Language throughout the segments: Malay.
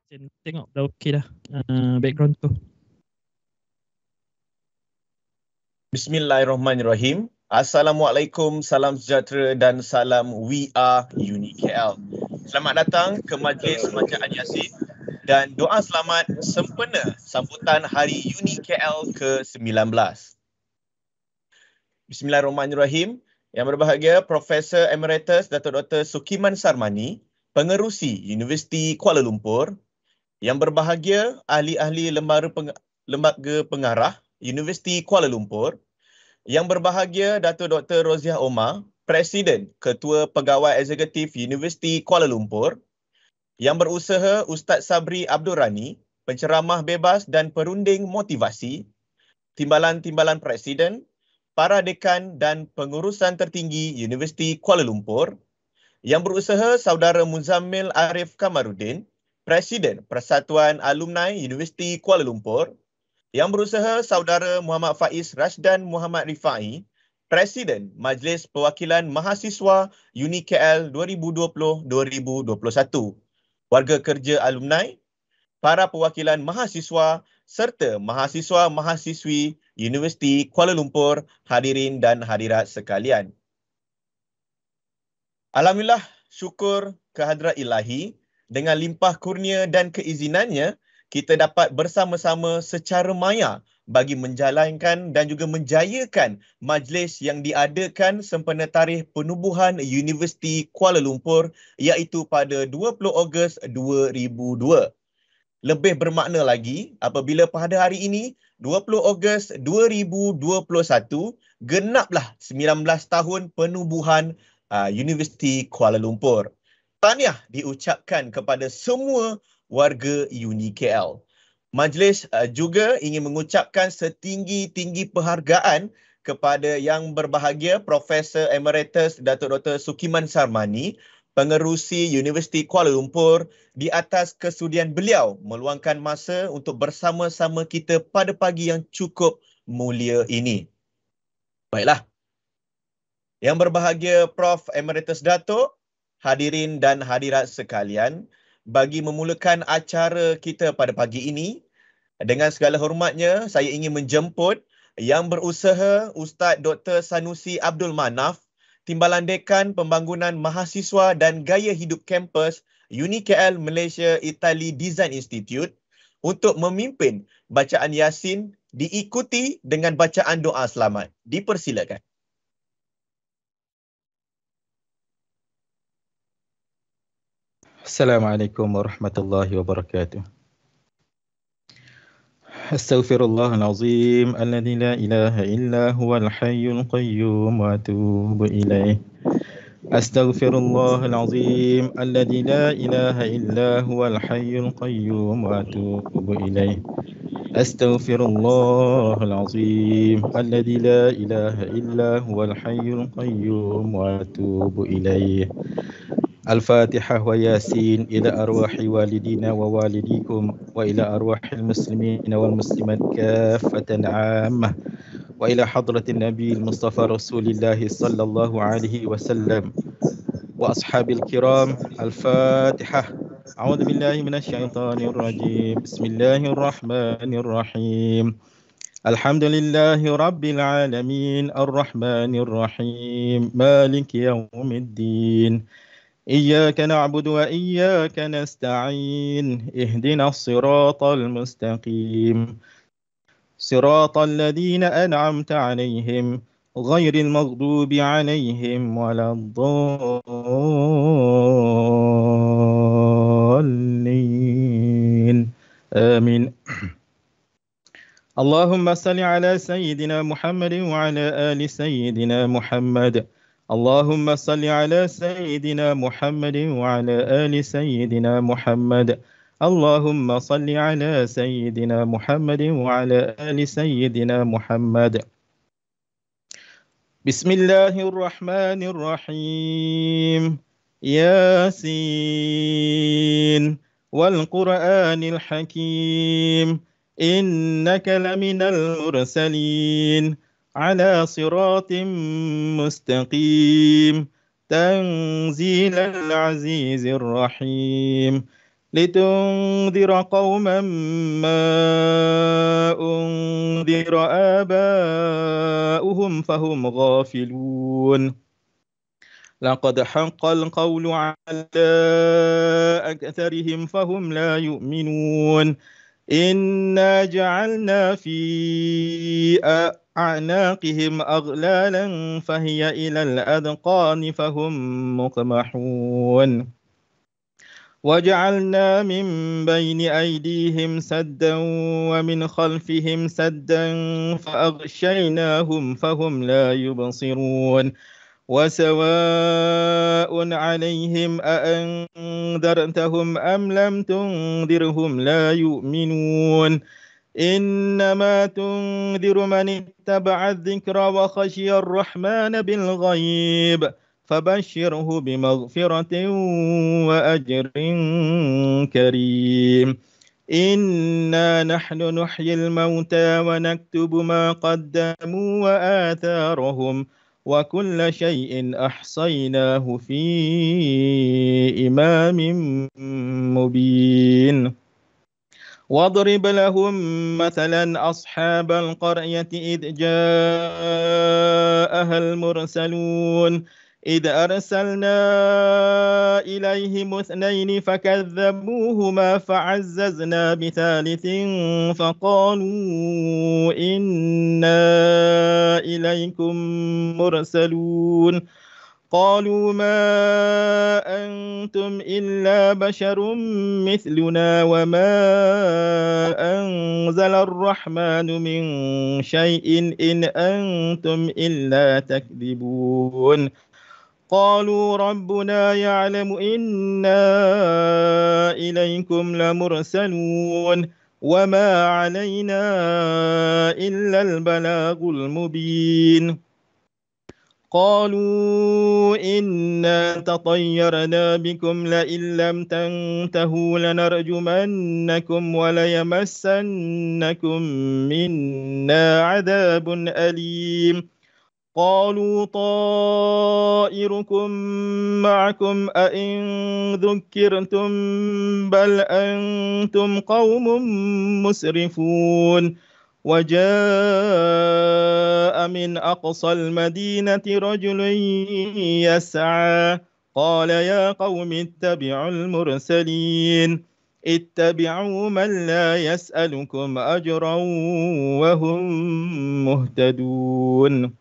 Tengok dah okey dah background tu. Bismillahirrahmanirrahim. Assalamualaikum, salam sejahtera dan salam We Are Uni KL. Selamat datang ke Majlis Bacaan Yasin dan doa selamat sempena sambutan Hari Uni KL ke-19. Bismillahirrahmanirrahim. Yang berbahagia Profesor Emeritus Datuk Dr. Sukiman Sarmani, Pengerusi Universiti Kuala Lumpur. Yang berbahagia ahli-ahli lembaga pengarah Universiti Kuala Lumpur. Yang berbahagia Datuk Dr. Roziah Omar, Presiden Ketua Pegawai Eksekutif Universiti Kuala Lumpur. Yang berusaha Ustaz Sabri Abdul Rani, penceramah bebas dan perunding motivasi. Timbalan-timbalan Presiden, para dekan dan pengurusan tertinggi Universiti Kuala Lumpur. Yang berusaha Saudara Muzammil Arif Kamarudin, Presiden Persatuan Alumni Universiti Kuala Lumpur. Yang berusaha Saudara Muhammad Faiz Rashdan Muhammad Rifai, Presiden Majlis Perwakilan Mahasiswa Uni KL 2020-2021. Warga kerja alumni, para perwakilan mahasiswa serta mahasiswa-mahasiswi Universiti Kuala Lumpur, hadirin dan hadirat sekalian. Alhamdulillah, syukur kehadrat Ilahi, dengan limpah kurnia dan keizinannya, kita dapat bersama-sama secara maya bagi menjalankan dan juga menjayakan majlis yang diadakan sempena tarikh penubuhan Universiti Kuala Lumpur iaitu pada 20 Ogos 2002. Lebih bermakna lagi apabila pada hari ini 20 Ogos 2021 genaplah 19 tahun penubuhan Universiti Kuala Lumpur. Tahniah diucapkan kepada semua warga Uni KL. Majlis juga ingin mengucapkan setinggi-tinggi penghargaan kepada yang berbahagia Profesor Emeritus Datuk Dr. Sukiman Sarmani, Pengerusi Universiti Kuala Lumpur, di atas kesudian beliau meluangkan masa untuk bersama-sama kita pada pagi yang cukup mulia ini. Baiklah. Yang berbahagia Prof. Emeritus Datuk, hadirin dan hadirat sekalian, bagi memulakan acara kita pada pagi ini, dengan segala hormatnya, saya ingin menjemput yang berusaha Ustaz Dr. Sanusi Abdul Manaf, Timbalan Dekan Pembangunan Mahasiswa dan Gaya Hidup Kampus Uni KL Malaysia Italy Design Institute untuk memimpin bacaan Yasin diikuti dengan bacaan doa selamat. Dipersilakan. Assalamualaikum warahmatullahi wabarakatuh. Astaghfirullahalazim alladzi la ilaha illa huwal hayyul qayyum wa atubu ilaih. Astaghfirullahalazim alladzi la ilaha illa huwal hayyul qayyum wa atubu ilaih. Astaghfirullahalazim alladzi la ilaha illa huwal hayyul qayyum wa atubu ilaih. الفاتحة وياسين إلى أرواح والدينا ووالديكم وإلى أرواح المسلمين والمسلمات كافة عامة وإلى حضرة النبي المصطفى رسول الله صلى الله عليه وسلم وأصحاب الكرام. الفاتحة. أعوذ بالله من الشيطان الرجيم. بسم الله الرحمن الرحيم. الحمد لله رب العالمين الرحمن الرحيم مالك يوم الدين إياك نعبد وإياك نستعين اهدنا الصراط المستقيم صراط الذين أنعمت عليهم غير المغضوب عليهم ولا الضالين آمين. اللهم صل على سيدنا محمد وعلى آل سيدنا محمد. اللهم صل على سيدنا محمد وعلى آل سيدنا محمد. اللهم صل على سيدنا محمد وعلى آل سيدنا محمد. بسم الله الرحمن الرحيم. ياسين والقرآن الحكيم إنك لمن المرسلين على صراط مستقيم تنزيل العزيز الرحيم لتنذر قوما ما أنذر آباؤهم فهم غافلون لقد حق القول على أكثرهم فهم لا يؤمنون إنا جعلنا في أعناقهم أغلالا فهي إلى الأذقان فهم مقمحون وجعلنا من بين أيديهم سدا ومن خلفهم سدا فأغشيناهم فهم لا يبصرون وسواء عليهم أأنذرتهم أم لم تنذرهم لا يؤمنون إنما تنذر من اتبع الذكر وخشي الرحمن بالغيب فبشره بمغفرة وأجر كريم إنا نحن نحيي الموتى ونكتب ما قدموا وآثارهم وكل شيء أحصيناه في إمام مبين واضرب لهم مثلا أصحاب القرية إذ جاءها المرسلون إذ أرسلنا إليهم اثنين فكذبوهما فعززنا بثالث فقالوا إنا إليكم مرسلون قالوا ما أنتم إلا بشر مثلنا وما أنزل الرحمن من شيء إن أنتم إلا تكذبون قالوا ربنا يعلم إنا إليكم لمرسلون وما علينا إلا البلاغ المبين قالوا إنا تطيرنا بكم لئن لم تنتهوا لنرجمنكم وليمسنكم منا عذاب أليم قالوا طائركم معكم أئن ذكرتم بل أنتم قوم مسرفون وجاء من أقصى المدينة رجل يسعى قال يا قوم اتبعوا المرسلين اتبعوا من لا يسألكم أجرا وهم مهتدون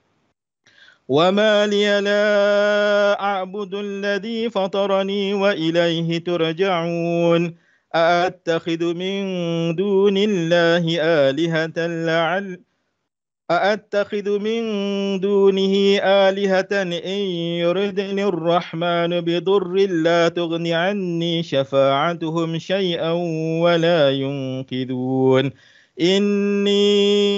وما لي لا أعبد الذي فطرني وإليه ترجعون أأتخذ من دون الله آلهة أأتخذ من دونه آلهة إن يردني الرحمن بضر لا تغن عني شفاعتهم شيئا ولا ينقذون إني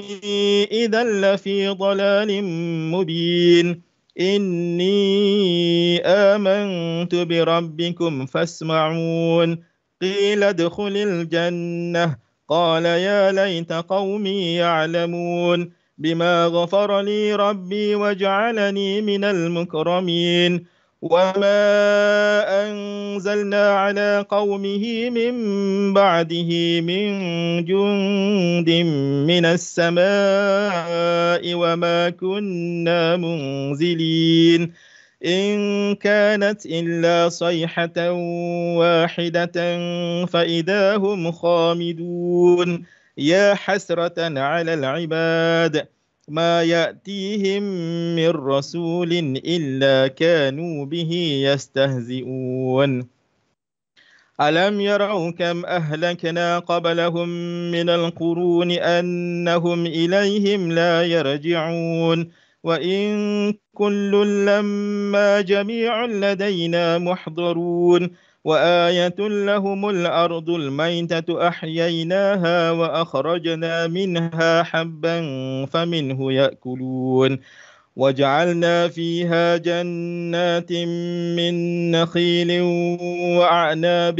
إذا لفي ضلال مبين إني آمنت بربكم فاسمعون قيل ادخل الجنة قال يا ليت قومي يعلمون بما غفر لي ربي وجعلني من المكرمين وما أنزلنا على قومه من بعده من جند من السماء وما كنا منزلين إن كانت إلا صيحة واحدة فإذا هم خامدون يا حسرة على العباد ما يأتيهم من رسول إلا كانوا به يستهزئون ألم يروا كم أهلكنا قبلهم من القرون أنهم إليهم لا يرجعون وإن كل لما جميع لدينا محضرون وآية لهم الأرض الميتة أحييناها وأخرجنا منها حبا فمنه يأكلون وجعلنا فيها جنات من نخيل وأعناب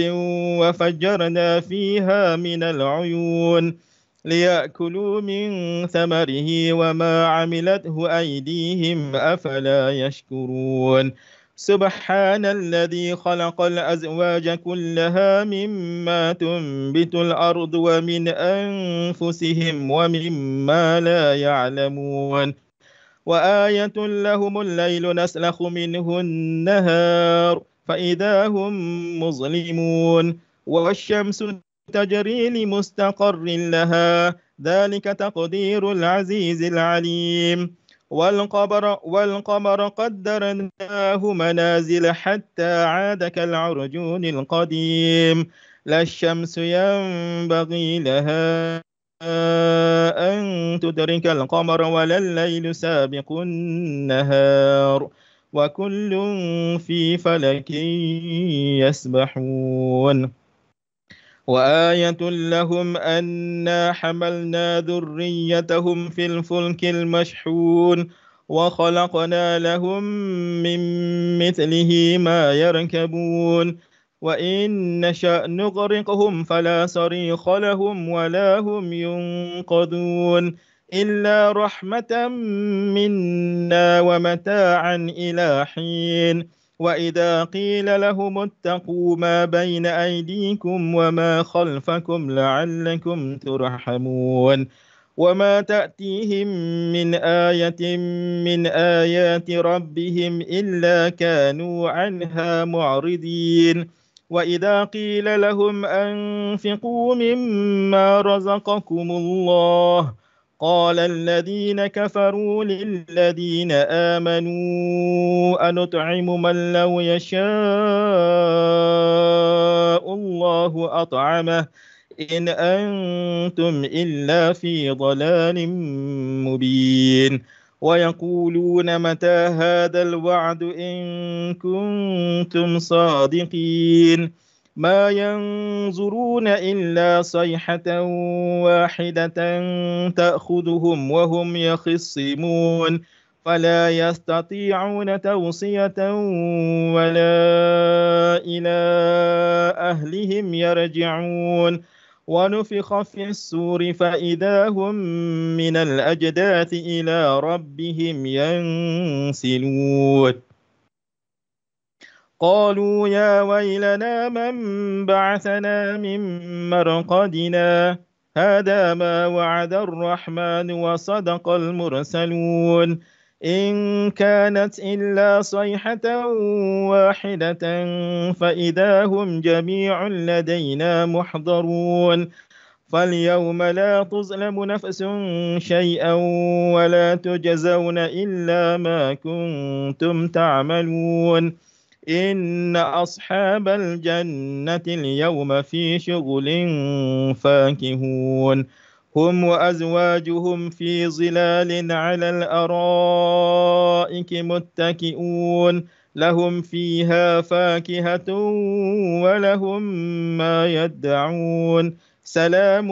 وفجرنا فيها من العيون ليأكلوا من ثمره وما عملته أيديهم أفلا يشكرون سبحان الذي خلق الأزواج كلها مما تنبت الأرض ومن أنفسهم ومما لا يعلمون وآية لهم الليل نسلخ منه النهار فإذا هم مظلمون والشمس تجري لمستقر لها ذلك تقدير العزيز العليم والقمر قدرناه منازل حتى عاد كالعرجون القديم لا الشمس ينبغي لها أن تدرك القمر ولا الليل سابق النهار وكل في فلك يسبحون وآية لهم أنا حملنا ذريتهم في الفلك المشحون وخلقنا لهم من مثله ما يركبون وإن نشأ نغرقهم فلا صريخ لهم ولا هم ينقذون إلا رحمة منا ومتاعا إلى حين وإذا قيل لهم اتقوا ما بين أيديكم وما خلفكم لعلكم ترحمون وما تأتيهم من آية من آيات ربهم إلا كانوا عنها معرضين وإذا قيل لهم أنفقوا مما رزقكم الله قال الذين كفروا للذين آمنوا أنطعم من لو يشاء الله أطعمه إن أنتم إلا في ضلال مبين ويقولون متى هذا الوعد إن كنتم صادقين ما ينظرون إلا صيحة واحدة تأخذهم وهم يخصمون فلا يستطيعون توصية ولا إلى أهلهم يرجعون ونفخ في السور فإذا هم من الأجداث إلى ربهم ينسلون قالوا يا ويلنا من بعثنا من مرقدنا هذا ما وعد الرحمن وصدق المرسلون إن كانت إلا صيحة واحدة فإذا هم جميع لدينا محضرون فاليوم لا تظلم نفس شيئا ولا تجزون إلا ما كنتم تعملون إن أصحاب الجنة اليوم في شغل فاكهون هم وأزواجهم في ظلال على الأرائك متكئون لهم فيها فاكهة ولهم ما يدعون سلام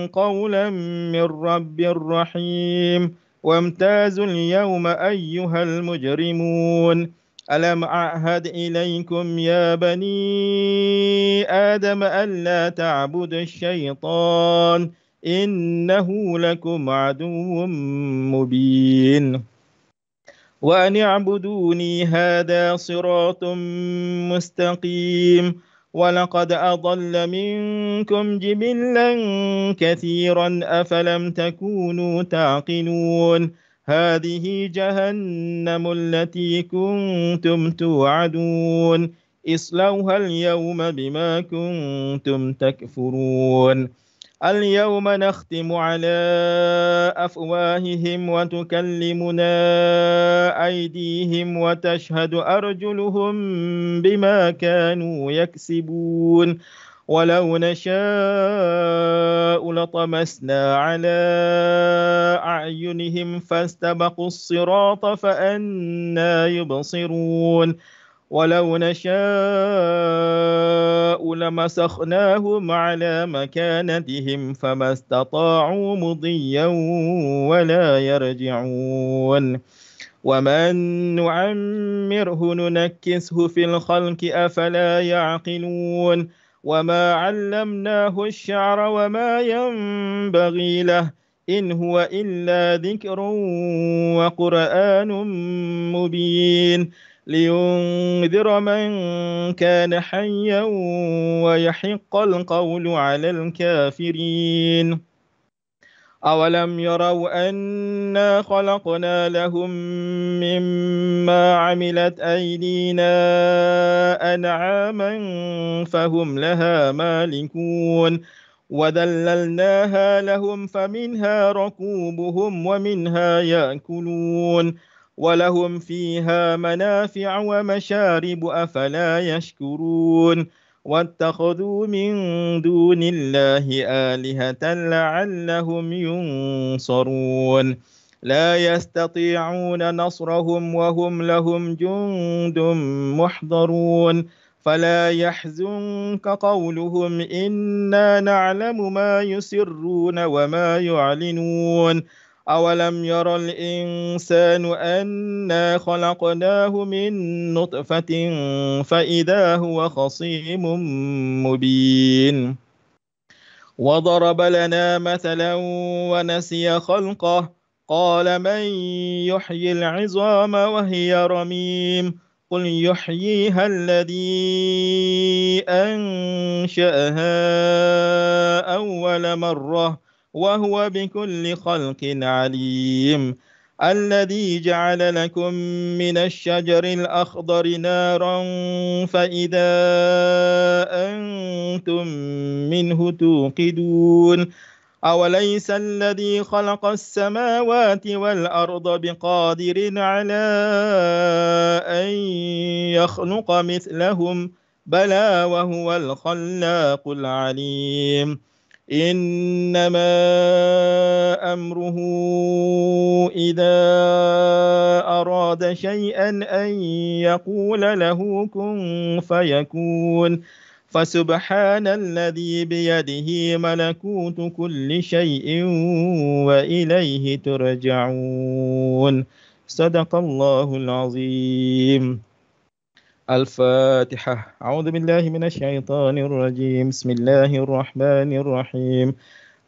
قولا من رب رحيم وامتازوا اليوم أيها المجرمون ألم أعهد إليكم يا بني آدم ألا تعبدوا الشيطان إنه لكم عدو مبين وأن اعبدوني هذا صراط مستقيم ولقد أضل منكم جبلا كثيرا أفلم تكونوا تعقلون هذه جهنم التي كنتم توعدون اصلوها اليوم بما كنتم تكفرون اليوم نختم على أفواههم وتكلمنا أيديهم وتشهد أرجلهم بما كانوا يكسبون ولو نشاء لطمسنا على أعينهم فاستبقوا الصراط فأنى يبصرون ولو نشاء لمسخناهم على مكانتهم فما استطاعوا مضيا ولا يرجعون ومن نعمره ننكسه في الخلق أفلا يعقلون وما علمناه الشعر وما ينبغي له إن هو إلا ذكر وقرآن مبين لينذر من كان حيا ويحق القول على الكافرين. أولم يروا أنا خلقنا لهم مما عملت أيدينا أنعاما فهم لها مالكون وذللناها لهم فمنها ركوبهم ومنها يأكلون ولهم فيها منافع ومشارب أفلا يشكرون واتخذوا من دون الله آلهة لعلهم ينصرون لا يستطيعون نصرهم وهم لهم جند محضرون فلا يحزنك قولهم إنا نعلم ما يسرون وما يعلنون أولم ير الإنسان أنا خلقناه من نطفة فإذا هو خصيم مبين وضرب لنا مثلا ونسي خلقه قال من يحيي العظام وهي رميم قل يحييها الذي أنشأها أول مرة وهو بكل خلق عليم الذي جعل لكم من الشجر الأخضر نارا فإذا أنتم منه توقدون أوليس الذي خلق السماوات والأرض بقادر على أن يخلق مثلهم بلى وهو الخلاق العليم إنما أمره إذا أراد شيئا أن يقول له كن فيكون فسبحان الذي بيده ملكوت كل شيء وإليه ترجعون صدق الله العظيم. الفاتحة. أعوذ بالله من الشيطان الرجيم. بسم الله الرحمن الرحيم.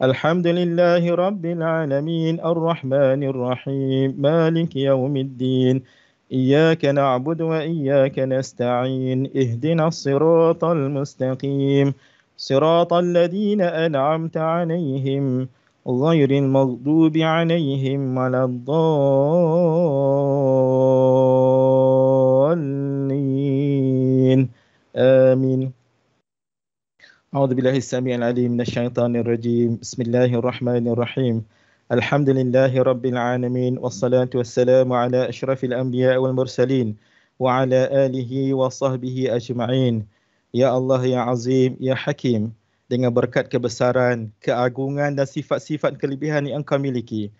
الحمد لله رب العالمين الرحمن الرحيم مالك يوم الدين إياك نعبد وإياك نستعين اهدنا الصراط المستقيم صراط الذين أنعمت عليهم غير المغضوب عليهم ولا الضالين آمين. أعوذ بالله السميع العليم من الشيطان الرجيم. بسم الله الرحمن الرحيم. الحمد لله رب العالمين والصلاة والسلام على أشرف الأنبياء والمرسلين وعلى آله وصحبه أجمعين. Ya Allah, Ya Azim, Ya Hakim, dengan berkat kebesaran, keagungan dan sifat-sifat kelebihan yang Engkau miliki,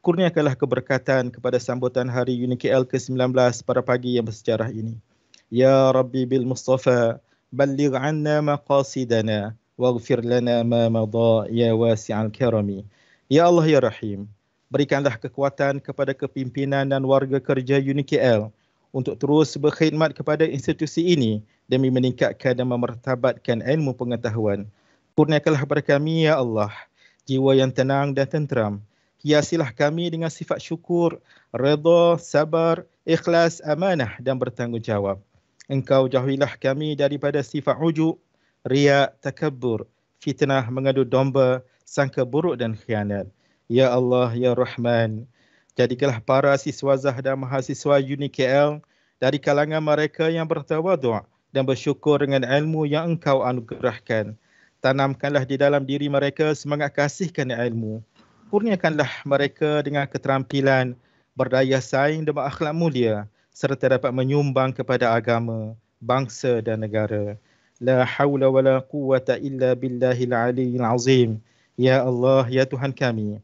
kurniakanlah keberkatan kepada sambutan Hari UNKL ke-19 pada pagi yang bersejarah ini. Ya Rabbi bil Mustafa, balligh anna maqasidana waghfir lana ma madha ya wasi'al karami. Ya Allah ya Rahim, berikanlah kekuatan kepada kepimpinan dan warga kerja UNKL untuk terus berkhidmat kepada institusi ini demi meningkatkan dan memartabatkan ilmu pengetahuan. Kurniakanlah kepada kami ya Allah jiwa yang tenang dan tenteram. Hiasilah kami dengan sifat syukur, redha, sabar, ikhlas, amanah dan bertanggungjawab. Engkau jauhilah kami daripada sifat ujub, riya, takabbur, fitnah, mengadu domba, sangka buruk dan khianat. Ya Allah, Ya Rahman, jadikanlah para siswazah dan mahasiswa UNKL dari kalangan mereka yang bertawaduk dan bersyukur dengan ilmu yang Engkau anugerahkan. Tanamkanlah di dalam diri mereka semangat kasihkan ilmu. Kurniakanlah mereka dengan keterampilan, berdaya saing dan berakhlak mulia, serta dapat menyumbang kepada agama, bangsa dan negara. La hawla wa la quwwata illa billahil aliyyil azim. Ya Allah, ya Tuhan kami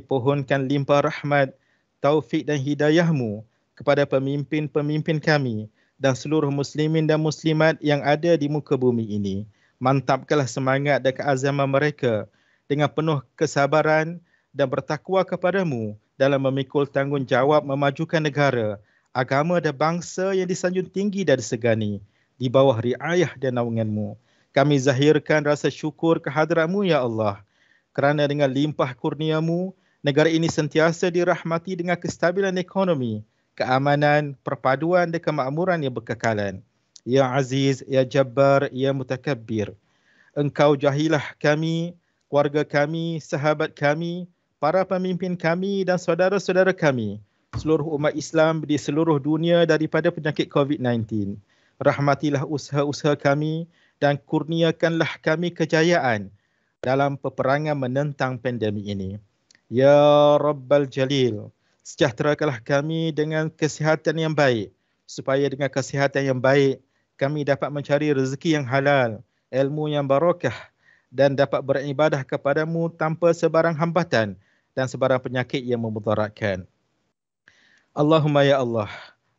pohonkan limpah rahmat, taufik dan hidayah-Mu kepada pemimpin-pemimpin kami dan seluruh muslimin dan muslimat yang ada di muka bumi ini. Mantapkanlah semangat dan keazaman mereka dengan penuh kesabaran dan bertakwa kepada-Mu dalam memikul tanggungjawab memajukan negara, agama dan bangsa yang disanjung tinggi dan disegani di bawah riayah dan naungan-Mu. Kami zahirkan rasa syukur kehadrat-Mu ya Allah, kerana dengan limpah kurnia-Mu negara ini sentiasa dirahmati dengan kestabilan ekonomi, keamanan, perpaduan dan kemakmuran yang berkekalan. Ya Aziz, Ya Jabbar, Ya Mutakabbir. Engkau jahilah kami, keluarga kami, sahabat kami, para pemimpin kami dan saudara-saudara kami, seluruh umat Islam di seluruh dunia daripada penyakit COVID-19. Rahmatilah usaha-usaha kami dan kurniakanlah kami kejayaan dalam peperangan menentang pandemik ini. Ya Rabbal Jalil, sejahterakanlah kami dengan kesihatan yang baik, supaya dengan kesihatan yang baik kami dapat mencari rezeki yang halal, ilmu yang barakah dan dapat beribadah kepadamu tanpa sebarang hambatan dan sebarang penyakit yang memudaratkan. Allahumma ya Allah,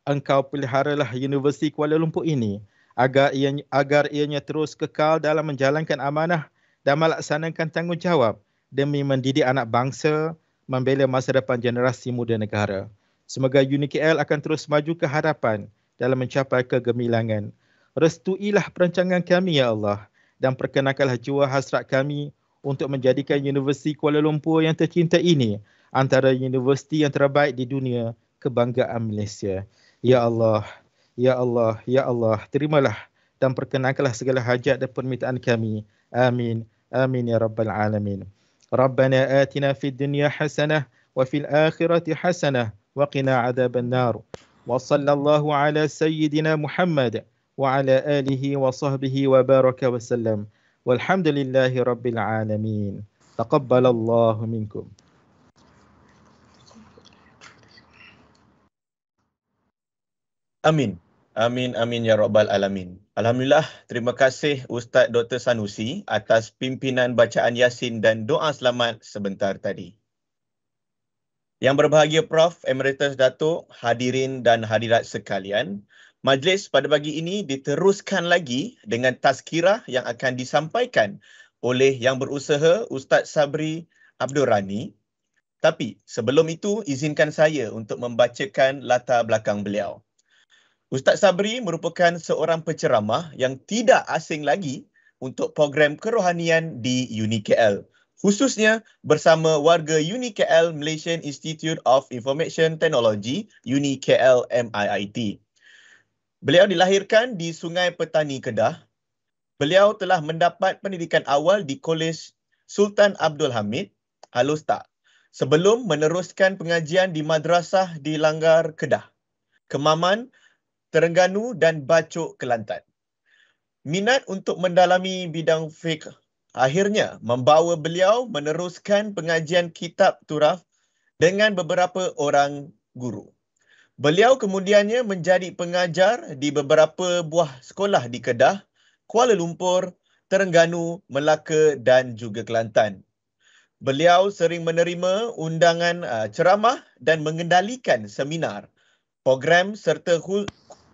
Engkau peliharalah Universiti Kuala Lumpur ini agar ianya terus kekal dalam menjalankan amanah dan melaksanakan tanggungjawab demi mendidik anak bangsa, membela masa depan generasi muda negara. Semoga UniKL akan terus maju ke hadapan dalam mencapai kegemilangan. Restuilah perancangan kami ya Allah dan perkenankanlah jua hasrat kami untuk menjadikan Universiti Kuala Lumpur yang tercinta ini antara universiti yang terbaik di dunia, kebanggaan Malaysia. Ya Allah, Ya Allah, Ya Allah, terimalah dan perkenankanlah segala hajat dan permintaan kami. Amin. Amin ya Rabbal Alamin. Rabbana atina fid dunya hasanah wa fil akhirati hasanah wa qina adhaban nar. Wa sallallahu ala sayyidina Muhammad wa ala alihi wa sahbihi wa baraka wa sallam. Walhamdulillahi Rabbil Alamin. Taqabbalallahu minkum. Amin. Amin, amin ya Rabbal Alamin. Alhamdulillah, terima kasih Ustaz Dr. Sanusi atas pimpinan bacaan Yasin dan doa selamat sebentar tadi. Yang berbahagia Prof. Emeritus Datuk, hadirin dan hadirat sekalian, majlis pada pagi ini diteruskan lagi dengan tazkirah yang akan disampaikan oleh yang berusaha Ustaz Sabri Abdul Rani. Tapi sebelum itu, izinkan saya untuk membacakan latar belakang beliau. Ustaz Sabri merupakan seorang penceramah yang tidak asing lagi untuk program kerohanian di UniKL, khususnya bersama warga UniKL Malaysian Institute of Information Technology, UniKL MIIT. Beliau dilahirkan di Sungai Petani, Kedah. Beliau telah mendapat pendidikan awal di Kolej Sultan Abdul Hamid, Alostar, sebelum meneruskan pengajian di madrasah di Langgar, Kedah, Kemaman, Terengganu dan Bacok, Kelantan. Minat untuk mendalami bidang fiqh akhirnya membawa beliau meneruskan pengajian kitab turaf dengan beberapa orang guru. Beliau kemudiannya menjadi pengajar di beberapa buah sekolah di Kedah, Kuala Lumpur, Terengganu, Melaka dan juga Kelantan. Beliau sering menerima undangan ceramah dan mengendalikan seminar, program serta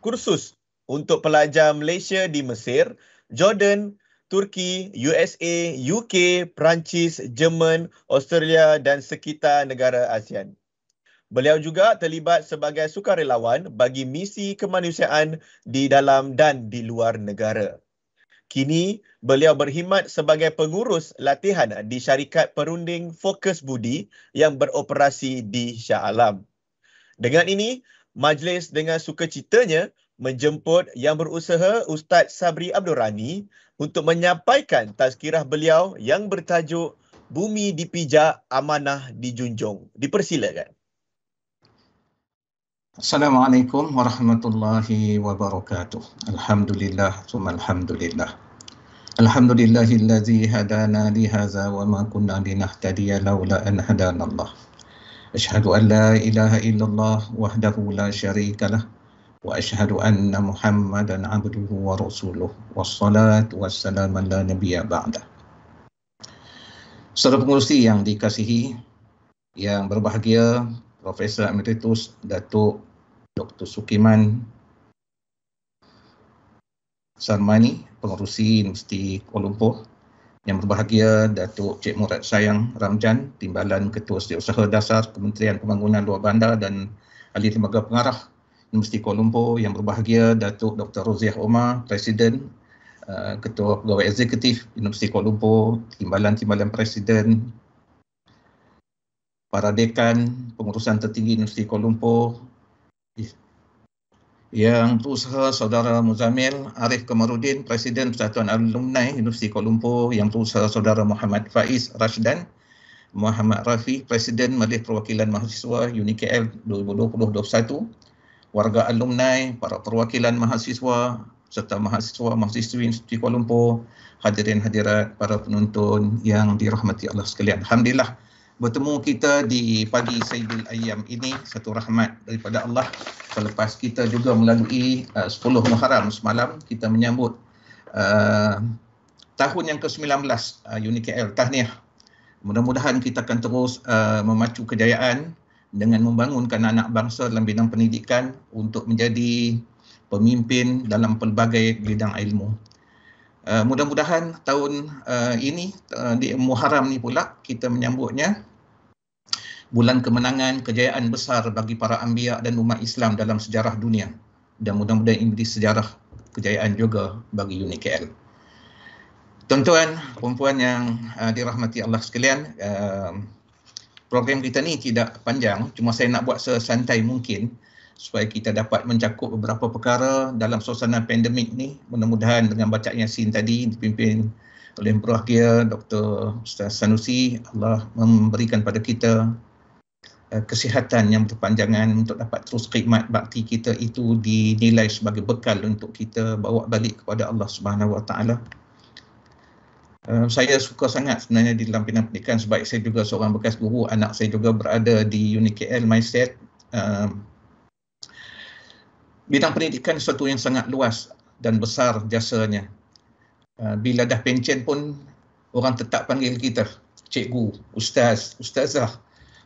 kursus untuk pelajar Malaysia di Mesir, Jordan, Turki, USA, UK, Perancis, Jerman, Australia dan sekitar negara ASEAN. Beliau juga terlibat sebagai sukarelawan bagi misi kemanusiaan di dalam dan di luar negara. Kini, beliau berkhidmat sebagai pengurus latihan di syarikat perunding Fokus Budi yang beroperasi di Shah Alam. Dengan ini, majlis dengan sukacitanya menjemput yang berusaha Ustaz Sabri Abdul Rani untuk menyampaikan tazkirah beliau yang bertajuk Bumi Dipijak, Amanah Dijunjung. Dipersilakan. Assalamualaikum warahmatullahi wabarakatuh. Alhamdulillah, summa alhamdulillah. Alhamdulillahillazi hadana lihaza wa ma kunna linahtadiya laula an hadana Allah. Asyhadu an la ilaha illallah wahdahu la syarikalah wa asyhadu anna Muhammadan abduhu wa rasuluh wassalatu wassalamu ala nabiyya ba'da. Saudara pengurusi yang dikasihi, yang berbahagia Profesor Emeritus Datuk Dr. Sukiman Sarmani, pengurusi Universiti Kuala Lumpur, yang berbahagia Datuk Cik Murad Sayang Ramjan, Timbalan Ketua Setiausaha Dasar Kementerian Pembangunan Luar Bandar dan Ahli Lembaga Pengarah Universiti Kuala Lumpur, yang berbahagia Datuk Dr. Roziah Omar, Presiden Ketua Pegawai Eksekutif Universiti Kuala Lumpur, Timbalan Presiden, para dekan pengurusan tertinggi Universiti Kuala Lumpur, Yang berusaha Saudara Muzamil Arif Kamarudin, Presiden Persatuan Alumni Universiti Kuala Lumpur. Yang berusaha Saudara Muhammad Faiz Rashdan Muhammad Rafi, Presiden Majlis Perwakilan Mahasiswa UniKL 2020-21. Warga alumni, para perwakilan mahasiswa serta mahasiswa-mahasiswi Universiti Kuala Lumpur, hadirin hadirat, para penonton yang dirahmati Allah sekalian. Alhamdulillah, bertemu kita di pagi Sayyidul Ayyam ini satu rahmat daripada Allah. Selepas kita juga melalui 10 Muharram semalam, kita menyambut tahun yang ke-19 UniKL. Tahniah. Mudah-mudahan kita akan terus memacu kejayaan dengan membangunkan anak bangsa dalam bidang pendidikan untuk menjadi pemimpin dalam pelbagai bidang ilmu. Mudah-mudahan tahun ini di Muharram ni pula kita menyambutnya bulan kemenangan, kejayaan besar bagi para anbiya dan umat Islam dalam sejarah dunia, dan mudah-mudahan ini menjadi sejarah kejayaan juga bagi UniKL. Tuan-tuan, perempuan yang dirahmati Allah sekalian, program kita ni tidak panjang, cuma saya nak buat sesantai mungkin supaya kita dapat mencakup beberapa perkara dalam suasana pandemik ni. Mudah-mudahan dengan bacaan Yasin tadi dipimpin oleh Berbahagia Dr. Ustaz Sanusi, Allah memberikan pada kita kesihatan yang berpanjangan untuk dapat terus khidmat bakti kita itu dinilai sebagai bekal untuk kita bawa balik kepada Allah Subhanahu Wa Taala. Saya suka sangat sebenarnya di dalam bidang pendidikan sebab saya juga seorang bekas guru, anak saya juga berada di UniKL Mindset. Bidang pendidikan sesuatu yang sangat luas dan besar jasanya. Bila dah pencen pun orang tetap panggil kita cikgu, ustaz, ustazah.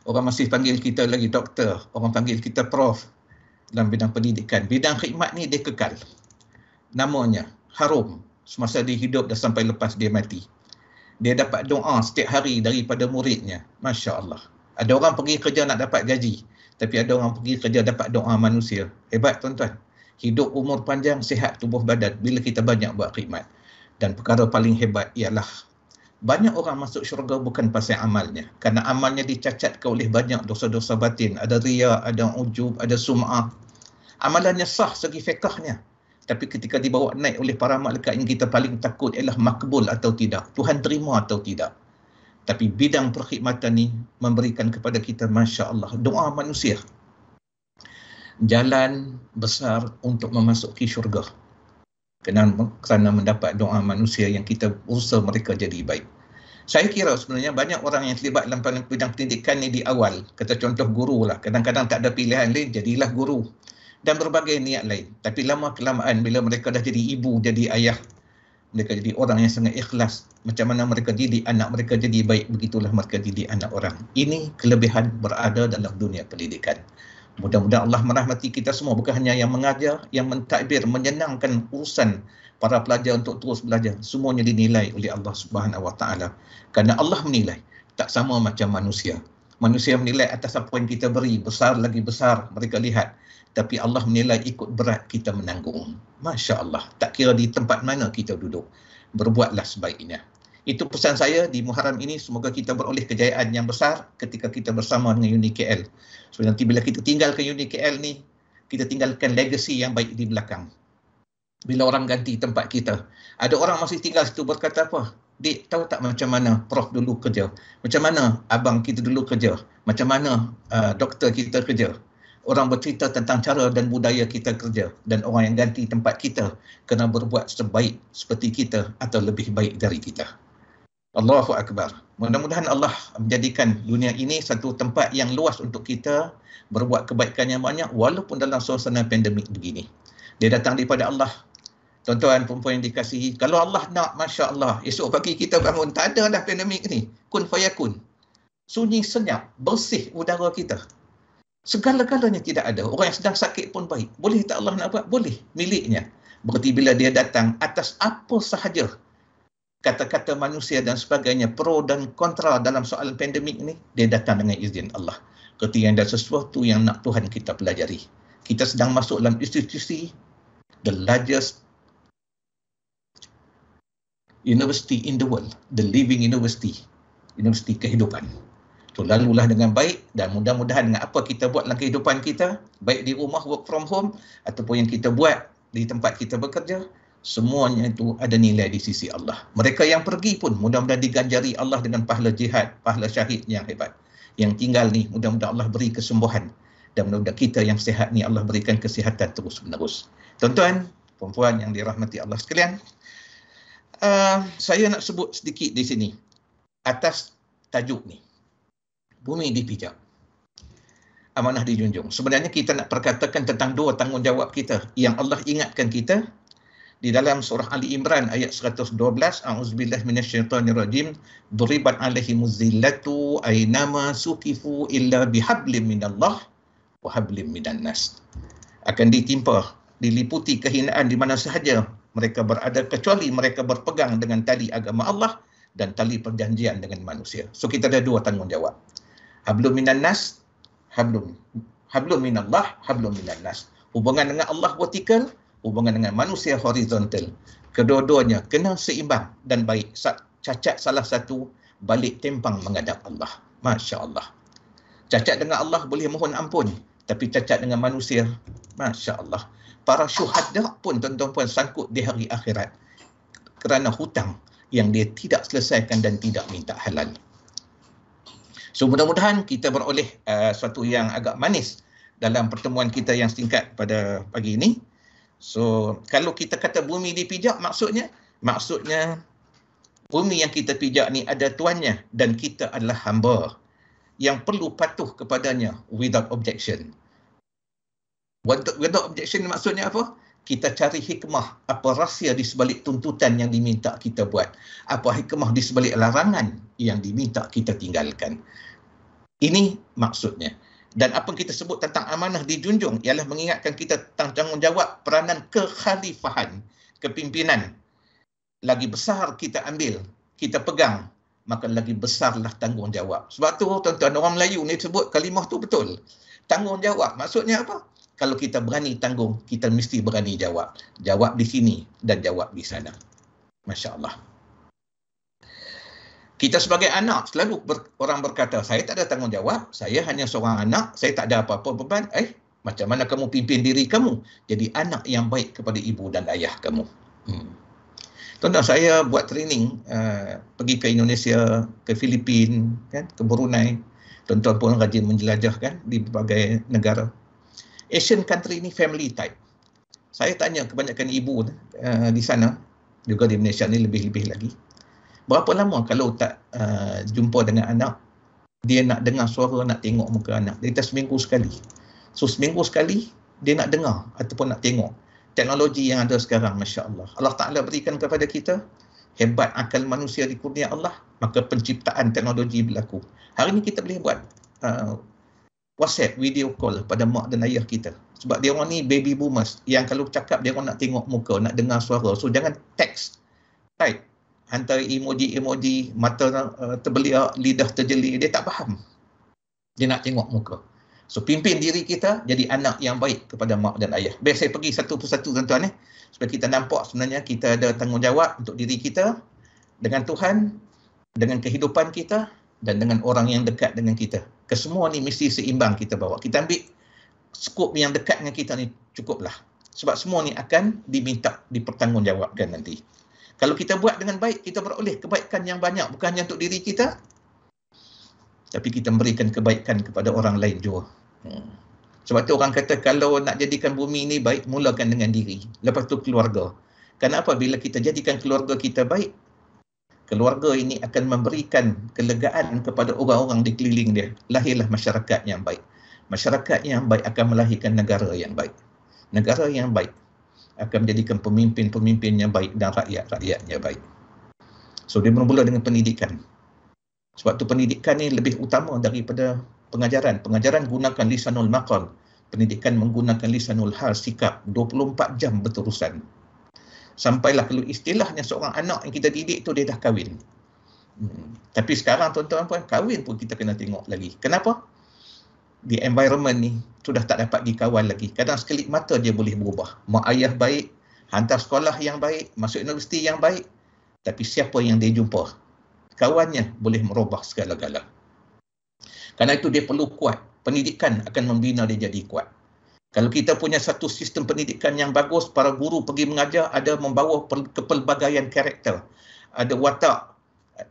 Orang masih panggil kita lagi doktor, orang panggil kita prof dalam bidang pendidikan. Bidang khidmat ni dia kekal. Namanya harum semasa dia hidup dan sampai lepas dia mati. Dia dapat doa setiap hari daripada muridnya. Masya Allah. Ada orang pergi kerja nak dapat gaji, tapi ada orang pergi kerja dapat doa manusia. Hebat tuan-tuan. Hidup umur panjang, sihat tubuh badan bila kita banyak buat khidmat. Dan perkara paling hebat ialah banyak orang masuk syurga bukan pasal amalnya. Kerana amalnya dicacatkan oleh banyak dosa-dosa batin. Ada riya, ada ujub, ada sum'ah. Amalannya sah segi fiqahnya. Tapi ketika dibawa naik oleh para malaikat yang kita paling takut ialah makbul atau tidak. Tuhan terima atau tidak. Tapi bidang perkhidmatan ni memberikan kepada kita, Masya Allah, doa manusia. Jalan besar untuk memasuki syurga. Kerana mendapat doa manusia yang kita usaha mereka jadi baik. Saya kira sebenarnya banyak orang yang terlibat dalam bidang pendidikan ni di awal. Kata contoh guru lah. Kadang-kadang tak ada pilihan lain, jadilah guru. Dan berbagai niat lain. Tapi lama-kelamaan bila mereka dah jadi ibu, jadi ayah, mereka jadi orang yang sangat ikhlas. Macam mana mereka didik anak mereka jadi baik, begitulah mereka didik anak orang. Ini kelebihan berada dalam dunia pendidikan. Mudah-mudahan Allah merahmati kita semua, bukan hanya yang mengajar, yang mentadbir, menyenangkan urusan para pelajar untuk terus belajar. Semuanya dinilai oleh Allah Subhanahu Wa Taala. Kerana Allah menilai tak sama macam manusia. Manusia menilai atas apa yang kita beri, besar lagi besar mereka lihat. Tapi Allah menilai ikut berat kita menanggung. Masya Allah, tak kira di tempat mana kita duduk, berbuatlah sebaiknya. Itu pesan saya di Muharram ini. Semoga kita beroleh kejayaan yang besar ketika kita bersama dengan UniKL. So nanti bila kita tinggalkan UniKL ni, kita tinggalkan legacy yang baik di belakang. Bila orang ganti tempat kita, ada orang masih tinggal situ berkata apa? Dik, tahu tak macam mana prof dulu kerja? Macam mana abang kita dulu kerja? Macam mana doktor kita kerja? Orang bercerita tentang cara dan budaya kita kerja. Dan orang yang ganti tempat kita kena berbuat sebaik seperti kita atau lebih baik dari kita. Allahu Akbar. Mudah-mudahan Allah menjadikan dunia ini satu tempat yang luas untuk kita berbuat kebaikan yang banyak walaupun dalam suasana pandemik begini. Dia datang daripada Allah. Tuan-tuan, perempuan yang dikasihi, kalau Allah nak, Masya Allah, esok pagi kita bangun, tak ada dah pandemik ni. Kun fayakun. Sunyi senyap, bersih udara kita. Segala-galanya tidak ada. Orang yang sedang sakit pun baik. Boleh tak Allah nak buat? Boleh. Miliknya. Berarti bila dia datang atas apa sahaja kata-kata manusia dan sebagainya, pro dan kontra dalam soal pandemik ni, dia datang dengan izin Allah. Ketika ada sesuatu yang nak Tuhan kita pelajari. Kita sedang masuk dalam institusi, the largest university in the world, the living university, universiti kehidupan. So, lalulah dengan baik dan mudah-mudahan dengan apa kita buat dalam kehidupan kita, baik di rumah work from home ataupun yang kita buat di tempat kita bekerja, semuanya itu ada nilai di sisi Allah. Mereka yang pergi pun mudah-mudahan diganjari Allah dengan pahala jihad, pahala syahid yang hebat. Yang tinggal ni mudah-mudahan Allah beri kesembuhan dan mudah-mudahan kita yang sihat ni Allah berikan kesihatan terus-menerus. Tuan-tuan, puan-puan yang dirahmati Allah sekalian, saya nak sebut sedikit di sini atas tajuk ni. Bumi dipijak, amanah dijunjung. Sebenarnya kita nak perkatakan tentang dua tanggungjawab kita yang Allah ingatkan kita di dalam surah Ali Imran ayat 112. A'udzubillahi minasyaitonirrajim. Duribat alaihimuz zillatu aynama sukifu illa bihablim minallah wa hablim minan nas. Akan ditimpa, diliputi kehinaan di mana sahaja mereka berada kecuali mereka berpegang dengan tali agama Allah dan tali perjanjian dengan manusia. So kita ada dua tanggungjawab. Hablum minan nas, hablum minallah, hablum minan nas. Hubungan dengan Allah vertikal, hubungan dengan manusia horizontal. Kedua-duanya kena seimbang dan baik. Cacat salah satu, balik tempang menghadap Allah. Masya Allah. Cacat dengan Allah boleh mohon ampun, tapi cacat dengan manusia, Masya Allah. Para syuhada pun tuan-tuan puan sangkut di hari akhirat kerana hutang yang dia tidak selesaikan dan tidak minta halal. So mudah-mudahan kita beroleh suatu yang agak manis dalam pertemuan kita yang singkat pada pagi ini. So kalau kita kata bumi dipijak, maksudnya bumi yang kita pijak ni ada tuannya dan kita adalah hamba yang perlu patuh kepadanya without objection. Without objection maksudnya apa? Kita cari hikmah, apa rahsia di sebalik tuntutan yang diminta kita buat. Apa hikmah di sebalik larangan yang diminta kita tinggalkan. Ini maksudnya. Dan apa yang kita sebut tentang amanah dijunjung ialah mengingatkan kita tentang tanggungjawab peranan kekhalifahan, kepimpinan. Lagi besar kita ambil, kita pegang, maka lagi besarlah tanggungjawab. Sebab tu tuan-tuan, orang Melayu ni sebut kalimah tu betul. Tanggungjawab maksudnya apa? Kalau kita berani tanggung, kita mesti berani jawab. Jawab di sini dan jawab di sana. Masya Allah. Kita sebagai anak, selalu orang berkata, saya tak ada tanggungjawab, saya hanya seorang anak, saya tak ada apa-apa beban. Macam mana kamu pimpin diri kamu? Jadi anak yang baik kepada ibu dan ayah kamu. Tuan-tuan, saya buat training, pergi ke Indonesia, ke Filipina, kan, ke Brunei. Tuan-tuan pun rajin menjelajah kan, di berbagai negara. Asian country ni family type. Saya tanya kebanyakan ibu di sana, juga di Malaysia ni lebih-lebih lagi. Berapa lama kalau tak jumpa dengan anak, dia nak dengar suara, nak tengok muka anak. Dia kata seminggu sekali. So seminggu sekali, dia nak dengar ataupun nak tengok. Teknologi yang ada sekarang, Masya Allah. Allah Ta'ala berikan kepada kita, hebat akal manusia dikurnia Allah, maka penciptaan teknologi berlaku. Hari ini kita boleh buat WhatsApp, video call pada mak dan ayah kita. Sebab dia orang ni baby boomers, yang kalau cakap dia orang nak tengok muka, nak dengar suara. So jangan text, type. Hantar emoji-emoji, mata terbeliak, lidah terjeli, dia tak faham. Dia nak tengok muka. So pimpin diri kita jadi anak yang baik kepada mak dan ayah. Biar saya pergi satu persatu tuan-tuan supaya kita nampak sebenarnya kita ada tanggungjawab untuk diri kita, dengan Tuhan, dengan kehidupan kita dan dengan orang yang dekat dengan kita. Kesemua ni mesti seimbang kita bawa. Kita ambil skop yang dekat dengan kita ni cukuplah. Sebab semua ni akan diminta dipertanggungjawabkan nanti. Kalau kita buat dengan baik, kita beroleh kebaikan yang banyak. Bukan hanya untuk diri kita, tapi kita memberikan kebaikan kepada orang lain juga. Sebab tu orang kata kalau nak jadikan bumi ni baik, mulakan dengan diri. Lepas tu keluarga. Kenapa? Bila kita jadikan keluarga kita baik, keluarga ini akan memberikan kelegaan kepada orang-orang di keliling dia. Lahirlah masyarakat yang baik. Masyarakat yang baik akan melahirkan negara yang baik. Negara yang baik akan menjadikan pemimpin-pemimpin yang baik dan rakyat-rakyatnya baik. So dia bermula dengan pendidikan. Sebab tu pendidikan ni lebih utama daripada pengajaran. Pengajaran gunakan lisanul maqal. Pendidikan menggunakan lisanul hal, sikap 24 jam berterusan. Sampailah kalau istilahnya seorang anak yang kita didik tu dia dah kahwin. Tapi sekarang tuan-tuan puan, kahwin pun kita kena tengok lagi. Kenapa? Di environment ni sudah tak dapat dikawal lagi. Kadang sekelip mata dia boleh berubah. Mak ayah baik, hantar sekolah yang baik, masuk universiti yang baik. Tapi siapa yang dia jumpa? Kawannya boleh merubah segala-gala. Kerana itu dia perlu kuat. Pendidikan akan membina dia jadi kuat. Kalau kita punya satu sistem pendidikan yang bagus, para guru pergi mengajar, ada membawa kepelbagaian karakter. Ada watak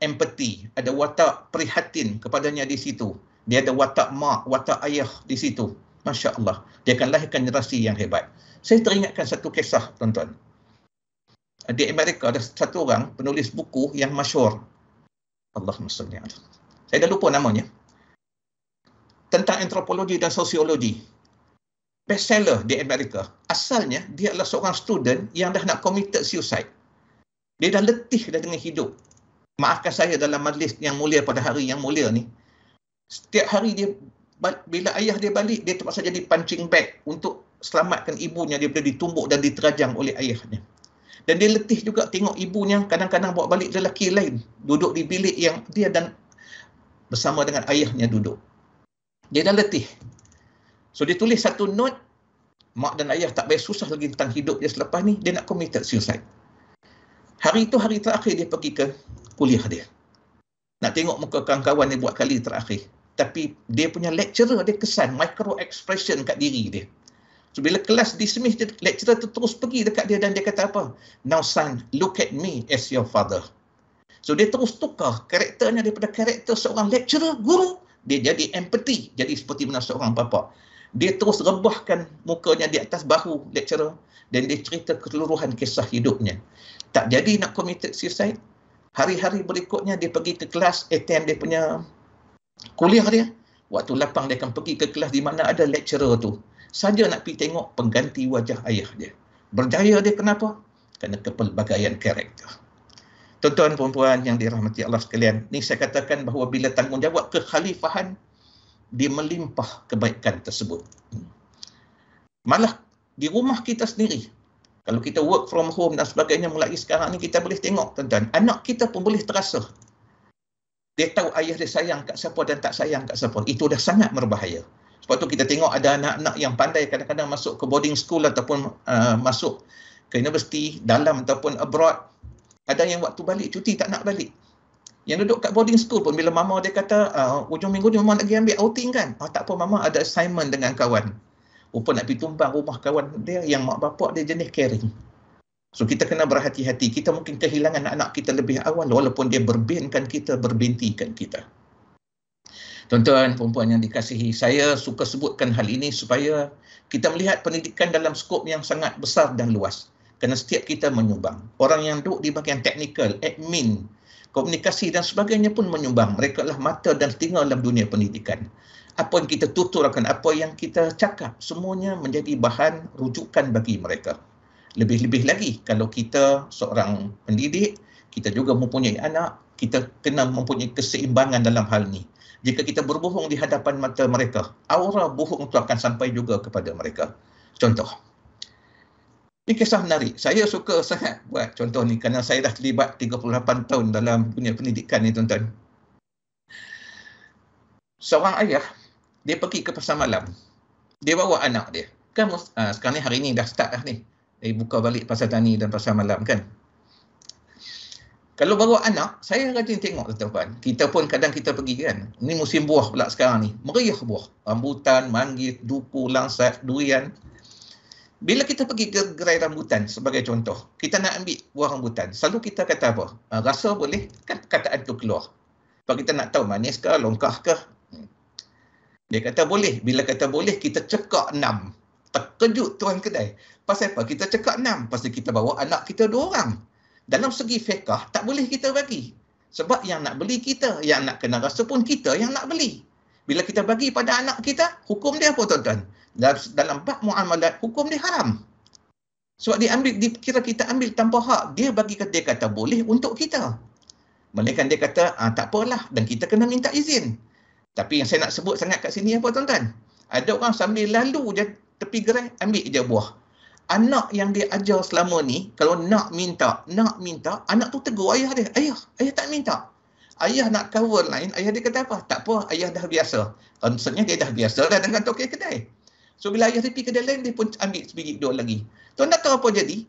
empati, ada watak prihatin kepadanya di situ. Dia ada watak mak, watak ayah di situ. Masya Allah. Dia akan lahirkan generasi yang hebat. Saya teringatkan satu kisah, tuan-tuan. Di Amerika ada satu orang penulis buku yang masyhur. Allahumma salli alaihi. Saya dah lupa namanya. Tentang antropologi dan sosiologi. Bestseller di Amerika. Asalnya, dia adalah seorang student yang dah nak committed suicide. Dia dah letih dah dengan hidup. Maafkan saya dalam majlis yang mulia pada hari yang mulia ni. Setiap hari dia, bila ayah dia balik, dia terpaksa jadi punching bag untuk selamatkan ibunya daripada ditumbuk dan diterajang oleh ayahnya. Dan dia letih juga tengok ibunya kadang-kadang bawa balik lelaki lain. Duduk di bilik yang dia dan bersama dengan ayahnya duduk. Dia dah letih. So dia tulis satu note, mak dan ayah tak payah susah lagi tentang hidup dia selepas ni, dia nak committed suicide. Hari itu hari terakhir dia pergi ke kuliah dia. Nak tengok muka kawan-kawan dia buat kali terakhir. Tapi dia punya lecturer dia kesan micro expression kat diri dia. So bila kelas dismiss, lecturer tu terus pergi dekat dia dan dia kata apa? Now son, look at me as your father. So dia terus tukar karakternya daripada karakter seorang lecturer, guru, dia jadi empathy, jadi seperti mana seorang bapa. Dia terus rebahkan mukanya di atas bahu lecturer dan dia cerita keseluruhan kisah hidupnya. Tak jadi nak committed suicide. Hari-hari berikutnya dia pergi ke kelas, attend dia punya kuliah dia. Waktu lapang dia akan pergi ke kelas di mana ada lecturer tu. Saja nak pergi tengok pengganti wajah ayah dia. Berjaya dia kenapa? Kerana kepelbagaian karakter. Tuan-tuan perempuan yang dirahmati Allah sekalian, ni saya katakan bahawa bila tanggungjawab kekhalifahan, dia melimpah kebaikan tersebut. Malah di rumah kita sendiri, kalau kita work from home dan sebagainya mulai sekarang ni, kita boleh tengok tuan-tuan, anak kita pun boleh terasa. Dia tahu ayah dia sayang kat siapa dan tak sayang kat siapa. Itu dah sangat berbahaya. Sebab tu kita tengok ada anak-anak yang pandai kadang-kadang masuk ke boarding school ataupun masuk ke universiti dalam ataupun abroad. Ada yang waktu balik cuti tak nak balik. Yang duduk kat boarding school pun bila mama dia kata ujung minggu ni mama nak pergi ambil outing kan. Tak apa, mama ada assignment dengan kawan. Rupa nak pergi tumbang rumah kawan dia yang mak bapak dia jenis caring. So kita kena berhati-hati. Kita mungkin kehilangan anak kita lebih awal walaupun dia berbinkan kita, berbintikan kita. Tuan-tuan, perempuan yang dikasihi, saya suka sebutkan hal ini supaya kita melihat pendidikan dalam skop yang sangat besar dan luas. Kerana setiap kita menyumbang. Orang yang duduk di bahagian teknikal, admin, komunikasi dan sebagainya pun menyumbang. Mereka adalah mata dan telinga dalam dunia pendidikan. Apa yang kita tuturkan, apa yang kita cakap, semuanya menjadi bahan rujukan bagi mereka. Lebih-lebih lagi, kalau kita seorang pendidik, kita juga mempunyai anak, kita kena mempunyai keseimbangan dalam hal ini. Jika kita berbohong di hadapan mata mereka, aura bohong itu akan sampai juga kepada mereka. Contoh. Ini kisah menarik. Saya suka sangat buat contoh ni kerana saya dah terlibat 38 tahun dalam dunia pendidikan ni, tuan-tuan. Seorang ayah, dia pergi ke pasar malam. Dia bawa anak dia. Kan sekarang ni hari ni dah start dah ni. Dia buka balik pasar tani dan pasar malam kan. Kalau bawa anak, saya rajin tengok tuan-tuan. Kita pun kadang kita pergi kan. Ini musim buah pula sekarang ni. Meriah buah. Rambutan, manggis, duku, langsat, durian. Bila kita pergi ke gerai rambutan sebagai contoh, kita nak ambil buah rambutan. Selalu kita kata apa? Rasa boleh? Kan kataan tu keluar. Sebab kita nak tahu manis ke, longkah ke. Dia kata boleh. Bila kata boleh, kita cekak 6. Terkejut tuan kedai. Pasal apa? Kita cekak 6. Pasal kita bawa anak kita 2 orang. Dalam segi fiqah, tak boleh kita bagi. Sebab yang nak beli kita, yang nak kena rasa pun kita yang nak beli. Bila kita bagi pada anak kita, hukum dia apa tuan-tuan? Dalam bab muamalat, hukum dia haram. Sebab dikira kita ambil tanpa hak. Dia kata boleh untuk kita. Melainkan dia kata, tak apalah. Dan kita kena minta izin. Tapi yang saya nak sebut sangat kat sini apa tuan-tuan? Ada orang sambil lalu je tepi gerai, ambil je buah. Anak yang dia ajar selama ni, kalau nak minta, anak tu tegur ayah dia. Ayah tak minta. Ayah nak cover lain, ayah dia kata apa? Tak apa, ayah dah biasa. Maksudnya dia dah biasa dah dengan tokek kedai. So bila ayah dia pergi kedai lain, dia pun ambil sebiji 2 lagi. Tuan nak tahu apa jadi?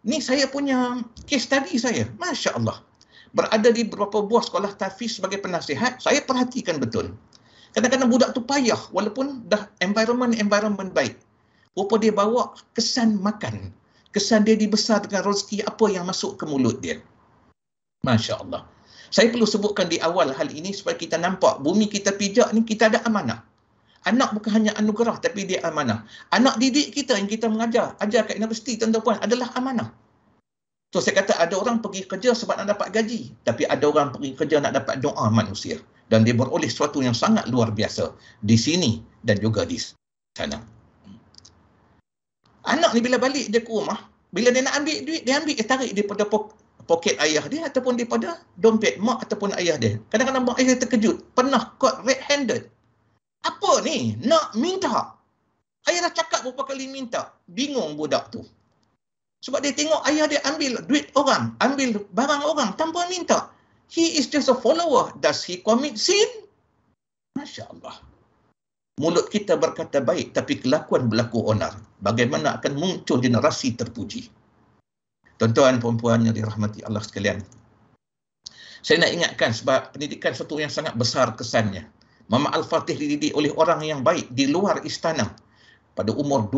Ni saya punya case study saya. Masya Allah. Berada di beberapa buah sekolah tahfiz sebagai penasihat, saya perhatikan betul. Kadang-kadang budak tu payah walaupun dah environment baik. Rupa dia bawa kesan makan. Kesan dia dibesar dengan rezeki apa yang masuk ke mulut dia. Masya Allah. Saya perlu sebutkan di awal hal ini supaya kita nampak bumi kita pijak ni kita ada amanah. Anak bukan hanya anugerah tapi dia amanah. Anak didik kita yang kita ajar kat universiti tuan-tuan adalah amanah. So saya kata ada orang pergi kerja sebab nak dapat gaji. Tapi ada orang pergi kerja nak dapat doa manusia. Dan dia beroleh sesuatu yang sangat luar biasa. Di sini dan juga di sana. Anak ni bila balik dia ke rumah. Bila dia nak ambil duit, dia ambil, dia tarik daripada poket ayah dia ataupun daripada dompet mak ataupun ayah dia. Kadang-kadang mak ayah terkejut. Pernah caught red-handed. Apa ni? Nak minta. Ayah dah cakap berapa kali minta. Bingung budak tu. Sebab dia tengok ayah dia ambil duit orang, ambil barang orang tanpa minta. He is just a follower. Does he commit sin? Masya Allah. Mulut kita berkata baik tapi kelakuan berlaku onar. Bagaimana akan muncul generasi terpuji? Tuan-tuan, puan-puan yang dirahmati Allah sekalian. Saya nak ingatkan sebab pendidikan satu yang sangat besar kesannya. Mama Al-Fatih dididik oleh orang yang baik di luar istana. Pada umur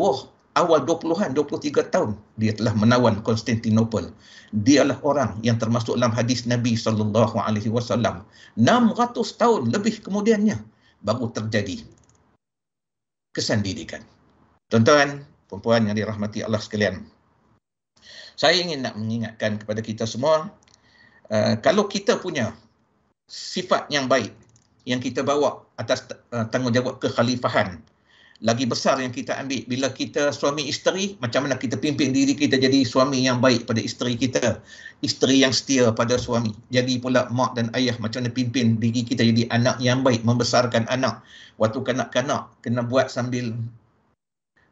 awal 20-an, 23 tahun, dia telah menawan Konstantinopel. Dialah orang yang termasuk dalam hadis Nabi SAW. 600 tahun lebih kemudiannya baru terjadi kesan didikan. Tuan-tuan, puan-puan yang dirahmati Allah sekalian. Saya ingin nak mengingatkan kepada kita semua, kalau kita punya sifat yang baik, yang kita bawa atas tanggungjawab kekhalifahan, lagi besar yang kita ambil bila kita suami isteri, macam mana kita pimpin diri kita jadi suami yang baik pada isteri kita, isteri yang setia pada suami. Jadi pula mak dan ayah, macam mana pimpin diri kita jadi anak yang baik, membesarkan anak. Waktu kanak-kanak kena buat sambil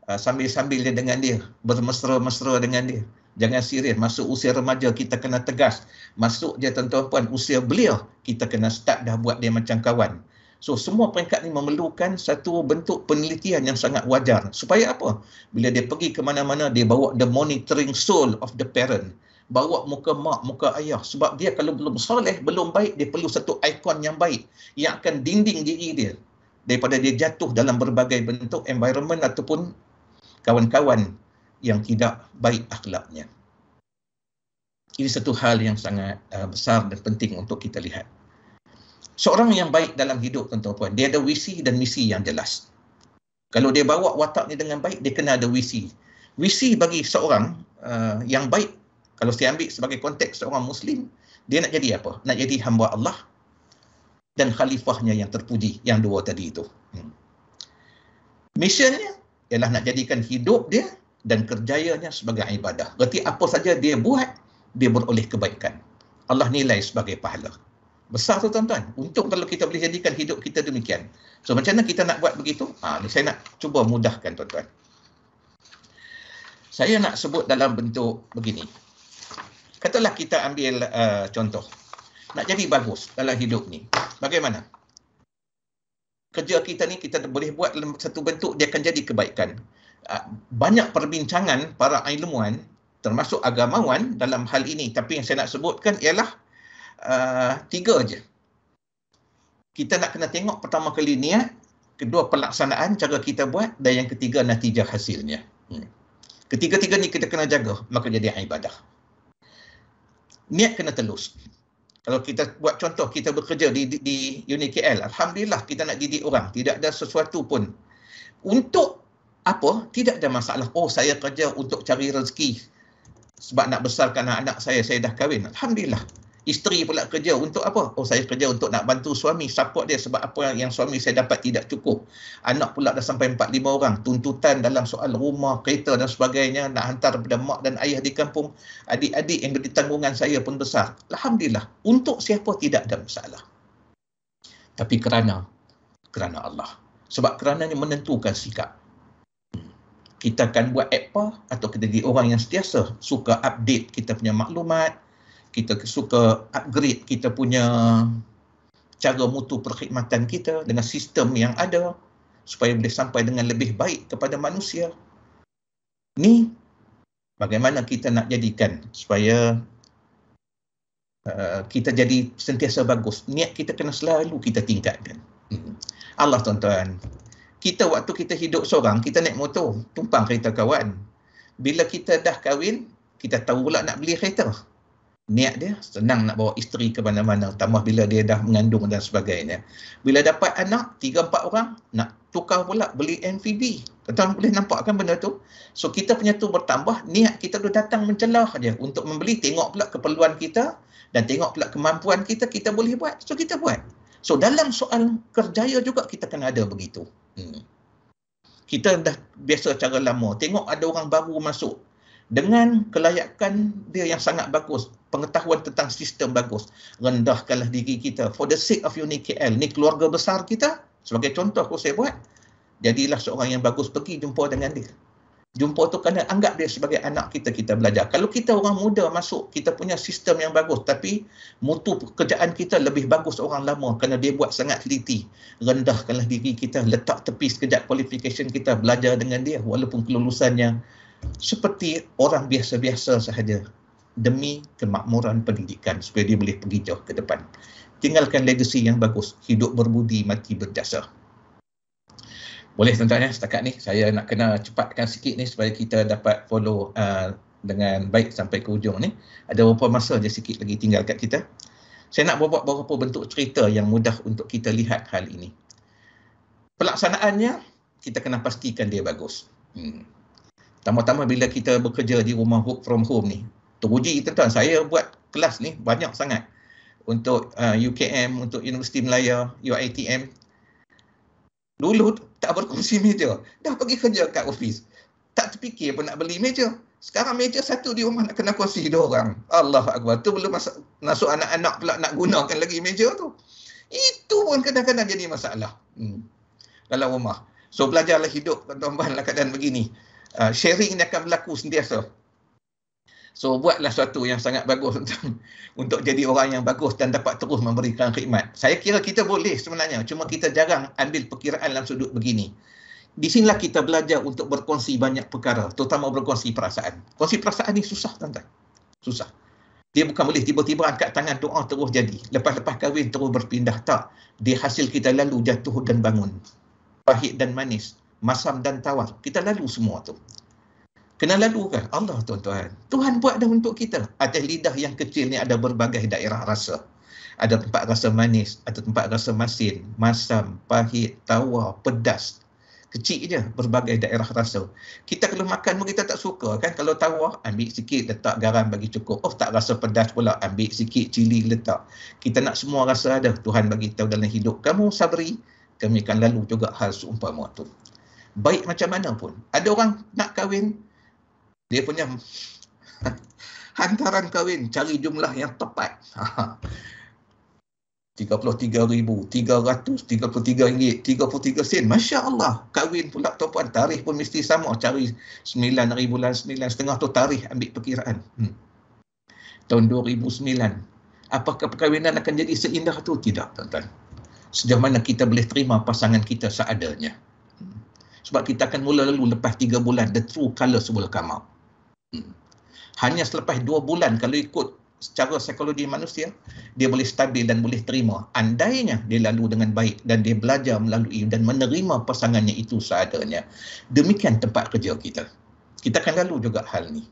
dia dengan dia, bermesra-mesra dengan dia. Jangan serius. Masuk usia remaja kita kena tegas. Masuk dia tuan-tuan usia belia, kita kena start dah buat dia macam kawan. So semua peringkat ni memerlukan satu bentuk penelitian yang sangat wajar. Supaya apa? Bila dia pergi ke mana-mana, dia bawa the monitoring soul of the parent. Bawa muka mak, muka ayah. Sebab dia kalau belum soleh, belum baik, dia perlu satu ikon yang baik yang akan dinding diri dia daripada dia jatuh dalam berbagai bentuk environment ataupun kawan-kawan yang tidak baik akhlaknya. Ini satu hal yang sangat besar dan penting untuk kita lihat. Seorang yang baik dalam hidup, tuan-tuan, dia ada visi dan misi yang jelas. Kalau dia bawa watak ni dengan baik, dia kena ada visi. Visi bagi seorang yang baik, kalau saya ambil sebagai konteks seorang Muslim, dia nak jadi apa? Nak jadi hamba Allah dan khalifahnya yang terpuji, yang dua tadi itu. Misionnya ialah nak jadikan hidup dia dan kerjayanya sebagai ibadah. Berarti apa saja dia buat, dia beroleh kebaikan. Allah nilai sebagai pahala. Besar tu tuan-tuan. Untuk kalau kita boleh jadikan hidup kita demikian. So macam mana kita nak buat begitu? Ni saya nak cuba mudahkan tuan-tuan. Saya nak sebut dalam bentuk begini. Katalah kita ambil contoh. Nak jadi bagus dalam hidup ni. Bagaimana? Kerja kita ni kita boleh buat dalam satu bentuk, dia akan jadi kebaikan. Banyak perbincangan para ilmuwan, termasuk agamawan dalam hal ini. Tapi yang saya nak sebutkan ialah 3 je. Kita nak kena tengok pertama kali niat, kedua pelaksanaan, cara kita buat, dan yang ketiga natijah hasilnya. Ketiga-tiga ni kita kena jaga, maka jadi ibadah. Niat kena telus. Kalau kita buat contoh, kita bekerja di Uni KL, Alhamdulillah kita nak didik orang, tidak ada sesuatu pun. Untuk apa? Tidak ada masalah. Oh, saya kerja untuk cari rezeki sebab nak besarkan anak saya dah kahwin. Alhamdulillah. Isteri pula kerja untuk apa? Oh, saya kerja untuk nak bantu suami, support dia sebab apa yang suami saya dapat tidak cukup. Anak pula dah sampai 4-5 orang. Tuntutan dalam soal rumah, kereta dan sebagainya, nak hantar kepada mak dan ayah di kampung. Adik-adik yang beri tanggungan saya pun besar. Alhamdulillah. Untuk siapa tidak ada masalah. Tapi kerana Allah. Sebab kerananya menentukan sikap. Kita akan buat apa atau kita jadi orang yang sentiasa suka update kita punya maklumat, kita suka upgrade kita punya cara mutu perkhidmatan kita dengan sistem yang ada supaya boleh sampai dengan lebih baik kepada manusia. Ni bagaimana kita nak jadikan supaya kita jadi sentiasa bagus. Niat kita kena selalu kita tingkatkan. Allah tuan-tuan, kita waktu kita hidup seorang, kita naik motor, tumpang kereta kawan. Bila kita dah kahwin, kita tahu pula nak beli kereta. Niat dia senang nak bawa isteri ke mana-mana, tambah bila dia dah mengandung dan sebagainya. Bila dapat anak 3-4 orang, nak tukar pula beli MVB. Tuan boleh nampak kan benda tu? So kita punya tu bertambah, niat kita tu datang mencelah dia untuk membeli, tengok pula keperluan kita dan tengok pula kemampuan kita, kita boleh buat. So kita buat. So dalam soal kerjaya juga kita kena ada begitu. Kita dah biasa cara lama, tengok ada orang baru masuk dengan kelayakan dia yang sangat bagus, pengetahuan tentang sistem bagus, rendahkanlah diri kita for the sake of UniKL. Ni keluarga besar kita, sebagai contoh aku saya buat, jadilah seorang yang bagus, pergi jumpa dengan dia. Jumpa tu kerana anggap dia sebagai anak kita, kita belajar. Kalau kita orang muda masuk, kita punya sistem yang bagus, tapi mutu pekerjaan kita lebih bagus orang lama kerana dia buat sangat teliti. Rendahkanlah diri kita, letak tepi sekejap qualification kita, belajar dengan dia walaupun kelulusannya seperti orang biasa-biasa sahaja, demi kemakmuran pendidikan supaya dia boleh pergi jauh ke depan. Tinggalkan legacy yang bagus, hidup berbudi, mati berjasa. Boleh tuan-tuan ya, setakat ni saya nak kena cepatkan sikit ni supaya kita dapat follow dengan baik sampai ke hujung ni. Ada beberapa masa je sikit lagi tinggal kat kita. Saya nak buat beberapa bentuk cerita yang mudah untuk kita lihat hal ini. Pelaksanaannya, kita kena pastikan dia bagus. Pertama-tama bila kita bekerja di rumah work from home ni, teruji tuan-tuan, saya buat kelas ni banyak sangat untuk UKM, untuk Universiti Melaya, UiTM. Dulu tak berkongsi meja, dah pergi kerja kat office, tak terfikir pun nak beli meja. Sekarang meja satu di rumah nak kena kongsi 2 orang. Allahu Akbar, tu belum masuk anak-anak pula nak gunakan lagi meja tu. Itu pun kadang-kadang jadi masalah dalam rumah. So belajarlah hidup tuan-tuan dalam keadaan begini. Sharing ni akan berlaku sentiasa. So buatlah sesuatu yang sangat bagus untuk jadi orang yang bagus dan dapat terus memberikan khidmat. Saya kira kita boleh sebenarnya, cuma kita jarang ambil perkiraan dalam sudut begini. Di sinilah kita belajar untuk berkongsi banyak perkara, terutama berkongsi perasaan. Kongsi perasaan ni susah tuan-tuan. Susah. Dia bukan boleh tiba-tiba angkat tangan doa terus jadi. Lepas-lepas kahwin terus berpindah. Tak. Dia hasil kita lalu jatuh dan bangun. Pahit dan manis. Masam dan tawar. Kita lalu semua tu. Kena lalu kan? Allah tuan-tuan. Tuhan buat dah untuk kita. Atas lidah yang kecil ni ada berbagai daerah rasa. Ada tempat rasa manis, ada tempat rasa masin, masam, pahit, tawar, pedas. Kecil je berbagai daerah rasa. Kita kalau makan pun kita tak suka kan? Kalau tawar, ambil sikit, letak garam bagi cukup. Oh tak rasa pedas pula, ambil sikit cili letak. Kita nak semua rasa ada. Tuhan bagi tahu dalam hidup kamu sabri, kami akan lalu juga hal seumpama tu. Baik macam mana pun. Ada orang nak kahwin, dia punya hantaran kahwin, cari jumlah yang tepat. 33,333 ringgit, 33 sen. Masya Allah. Kahwin pula tuan-puan, tarikh pun mesti sama. Cari 9,000 bulan 9,5 tu tarikh ambil perkiraan. Tahun 2009. Apakah perkahwinan akan jadi seindah tu? Tidak tuan-tuan. Sejauh mana kita boleh terima pasangan kita seadanya. Sebab kita akan mula lalu lepas 3 bulan, the true colours will come out. Hanya selepas 2 bulan kalau ikut secara psikologi manusia, dia boleh stabil dan boleh terima. Andainya dia lalu dengan baik dan dia belajar melalui dan menerima pasangannya itu seadanya. Demikian tempat kerja kita. Kita akan lalu juga hal ni.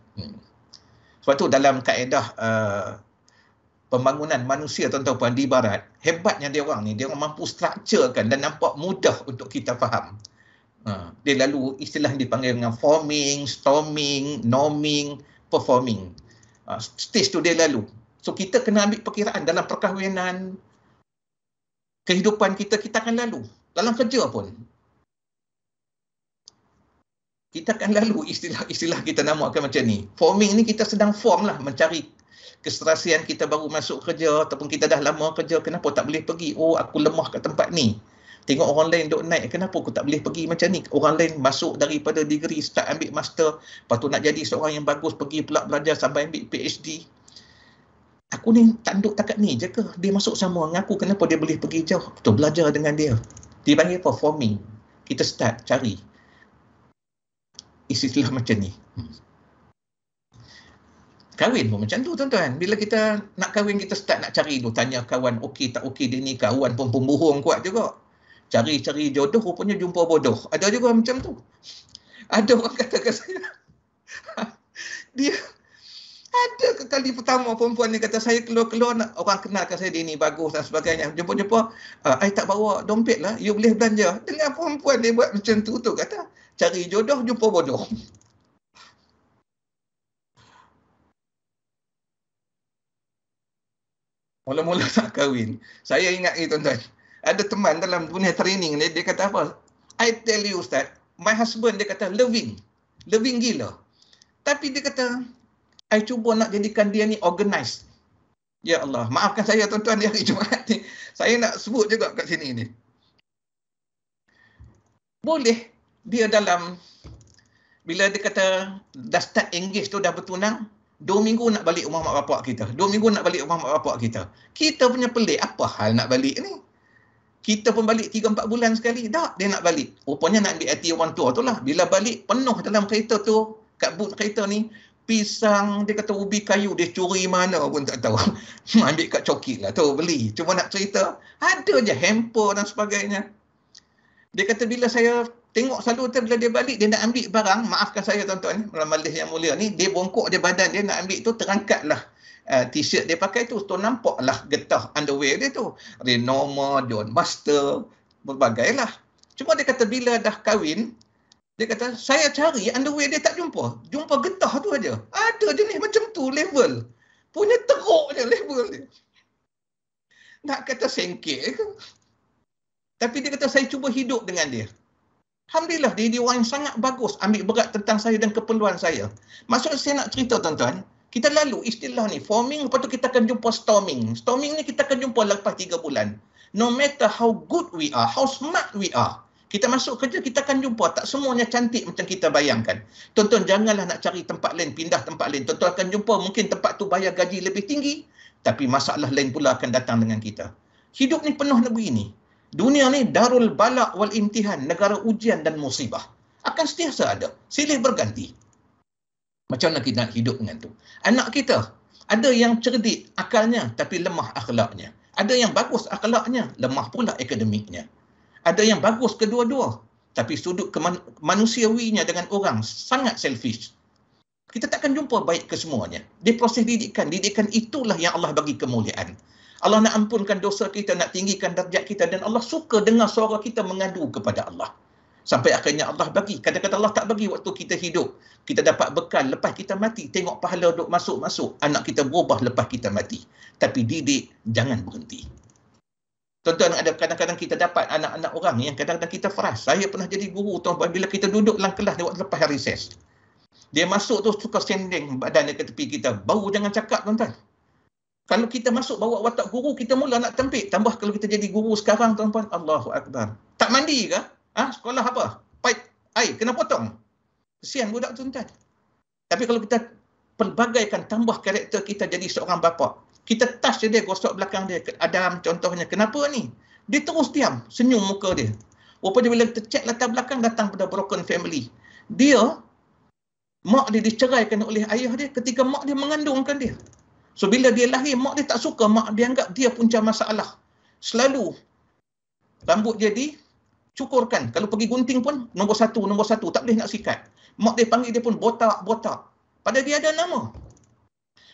Sebab tu dalam kaedah pembangunan manusia tuan-tuan di barat, hebatnya dia orang ni, dia orang mampu structurekan dan nampak mudah untuk kita faham. Dia lalu istilah yang dipanggil dengan forming, storming, norming, performing. Stage tu dia lalu. So kita kena ambil perkiraan dalam perkahwinan, kehidupan kita, kita akan lalu. Dalam kerja pun. Kita akan lalu istilah kita namakan macam ni. Forming ni kita sedang form lah, mencari keserasian kita baru masuk kerja ataupun kita dah lama kerja, kenapa tak boleh pergi? Oh, aku lemah kat tempat ni. Tengok orang lain duk naik, kenapa aku tak boleh pergi macam ni? Orang lain masuk daripada degree, start ambil master, lepas tu nak jadi seorang yang bagus, pergi pula belajar sampai ambil PhD. Aku ni tak duduk takat ni je ke? Dia masuk sama dengan aku, kenapa dia boleh pergi jauh? Tu belajar dengan dia. Dia panggil performing. Kita start cari istilah macam ni. Kahwin pun macam tu tuan-tuan. Bila kita nak kahwin, kita start nak cari dulu, tanya kawan okey tak okey dia ni, kawan pun pembohong kuat juga. Cari-cari jodoh, rupanya jumpa bodoh. Ada juga macam tu. Ada orang kata ke saya, dia ada ke kali pertama perempuan ni kata saya keluar-keluar, orang kenalkan saya dia ni bagus dan sebagainya. Jumpa-jumpa, I tak bawa dompet lah, you boleh belanja. Dengan perempuan dia buat macam tu kata, cari jodoh, jumpa bodoh. Mula-mula nak kahwin, saya ingat ni tuan-tuan, ada teman dalam dunia training ni, dia kata apa? I tell you Ustaz, my husband dia kata loving gila. Tapi dia kata, I cuba nak jadikan dia ni organized. Ya Allah, maafkan saya tuan-tuan di hari Jumaat ni. Saya nak sebut juga kat sini ni. Boleh dia dalam, bila dia kata dah start engage tu, dah bertunang, 2 minggu nak balik rumah mak bapak kita. 2 minggu nak balik rumah mak bapak kita. Kita punya pelik, apa hal nak balik ni? Kita pun balik 3-4 bulan sekali. Dah, dia nak balik. Rupanya nak ambil hati orang tua tu lah. Bila balik, penuh dalam kereta tu, kat boot kereta ni, pisang, dia kata ubi kayu, dia curi mana pun tak tahu. Ambil kat coki lah tu, beli. Cuma nak cerita, ada je handphone dan sebagainya. Dia kata bila saya tengok selalu tu, bila dia balik, dia nak ambil barang, maafkan saya tuan-tuan, dalam majlis yang mulia ni, dia bongkok dia badan dia nak ambil tu, terangkatlah t-shirt dia pakai tu nampaklah getah underwear dia tu. Renoma, John Master, berbagai lah. Cuma dia kata bila dah kahwin, dia kata saya cari underwear dia tak jumpa. Jumpa getah tu aja. Ada jenis macam tu level. Punya teruk je level dia. Nak kata sengkek ke? Tapi dia kata saya cuba hidup dengan dia. Alhamdulillah dia orang yang sangat bagus, ambil berat tentang saya dan keperluan saya. Maksud saya nak cerita tuan-tuan, kita lalu istilah ni, forming, lepas tu kita akan jumpa storming. Storming ni kita akan jumpa lepas 3 bulan. No matter how good we are, how smart we are, kita masuk kerja, kita akan jumpa tak semuanya cantik macam kita bayangkan. Tuan-tuan janganlah nak cari tempat lain, pindah tempat lain. Tuan-tuan akan jumpa mungkin tempat tu bayar gaji lebih tinggi, tapi masalah lain pula akan datang dengan kita. Hidup ni penuh negeri ni. Dunia ni darul balak wal imtihan, negara ujian dan musibah. Akan sentiasa ada, silih berganti. Macam mana kita nak hidup dengan tu? Anak kita, ada yang cerdik akalnya tapi lemah akhlaknya. Ada yang bagus akhlaknya, lemah pula akademiknya. Ada yang bagus kedua-dua, tapi sudut manusiawinya dengan orang sangat selfish. Kita takkan jumpa baik kesemuanya. Di proses didikan itulah yang Allah bagi kemuliaan. Allah nak ampunkan dosa kita, nak tinggikan darjat kita, dan Allah suka dengar suara kita mengadu kepada Allah. Sampai akhirnya Allah bagi. Kadang-kadang Allah tak bagi waktu kita hidup. Kita dapat bekal lepas kita mati. Tengok pahala duk masuk-masuk. Anak kita berubah lepas kita mati. Tapi didik, jangan berhenti. Tuan-tuan, ada kadang-kadang kita dapat anak-anak orang yang kadang-kadang kita frust. Saya pernah jadi guru, tuan-tuan, bila kita duduk dalam kelas waktu lepas hari recess. Dia masuk tu suka sending badan dia ke tepi kita. Baru jangan cakap, tuan-tuan. Kalau kita masuk bawa watak guru, kita mula nak tempik. Tambah kalau kita jadi guru sekarang, tuan-tuan, Allahu Akbar. Tak mandi ke? Sekolah apa? Pipe air, kena potong. Kesian budak tuan-tuan. Tapi kalau kita pelbagaikan, tambah karakter kita jadi seorang bapa. Kita touch dia, gosok belakang dia. Adam contohnya, kenapa ni? Dia terus diam, senyum muka dia. Rupanya bila kita cek latar belakang, datang pada broken family. Dia, mak dia diceraikan oleh ayah dia ketika mak dia mengandungkan dia. So bila dia lahir, mak dia tak suka, mak dia anggap dia punca masalah. Selalu rambut dia dicukurkan. Kalau pergi gunting pun nombor satu, tak boleh nak sikat. Mak dia panggil dia pun botak. Padahal dia ada nama.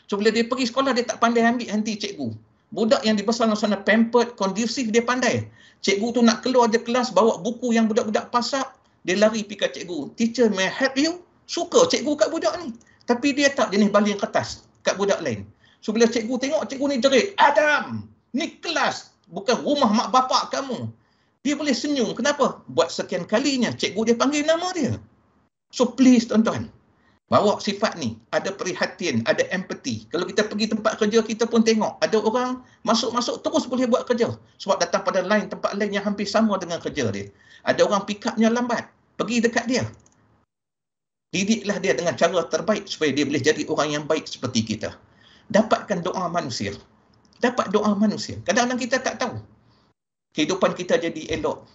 So bila dia pergi sekolah, dia tak pandai ambil henti cikgu. Budak yang dibesar dalam sana pampered, kondusif, dia pandai. Cikgu tu nak keluar dia kelas, bawa buku yang budak-budak pasak, dia lari pergi kat cikgu. Teacher, may I help you? Suka cikgu kat budak ni. Tapi dia tak jenis baling kertas kat budak lain. So bila cikgu tengok, cikgu ni jerit, Adam, ni kelas, bukan rumah mak bapak kamu. Dia boleh senyum. Kenapa? Buat sekian kalinya cikgu dia panggil nama dia. So please tuan-tuan, bawa sifat ni, ada perhatian, ada empathy. Kalau kita pergi tempat kerja, kita pun tengok, ada orang masuk-masuk terus boleh buat kerja. Sebab datang pada tempat lain yang hampir sama dengan kerja dia. Ada orang pick up-nya lambat, pergi dekat dia. Didiklah dia dengan cara terbaik supaya dia boleh jadi orang yang baik seperti kita. Dapatkan doa manusia. Dapat doa manusia. Kadang-kadang kita tak tahu. Kehidupan kita jadi elok.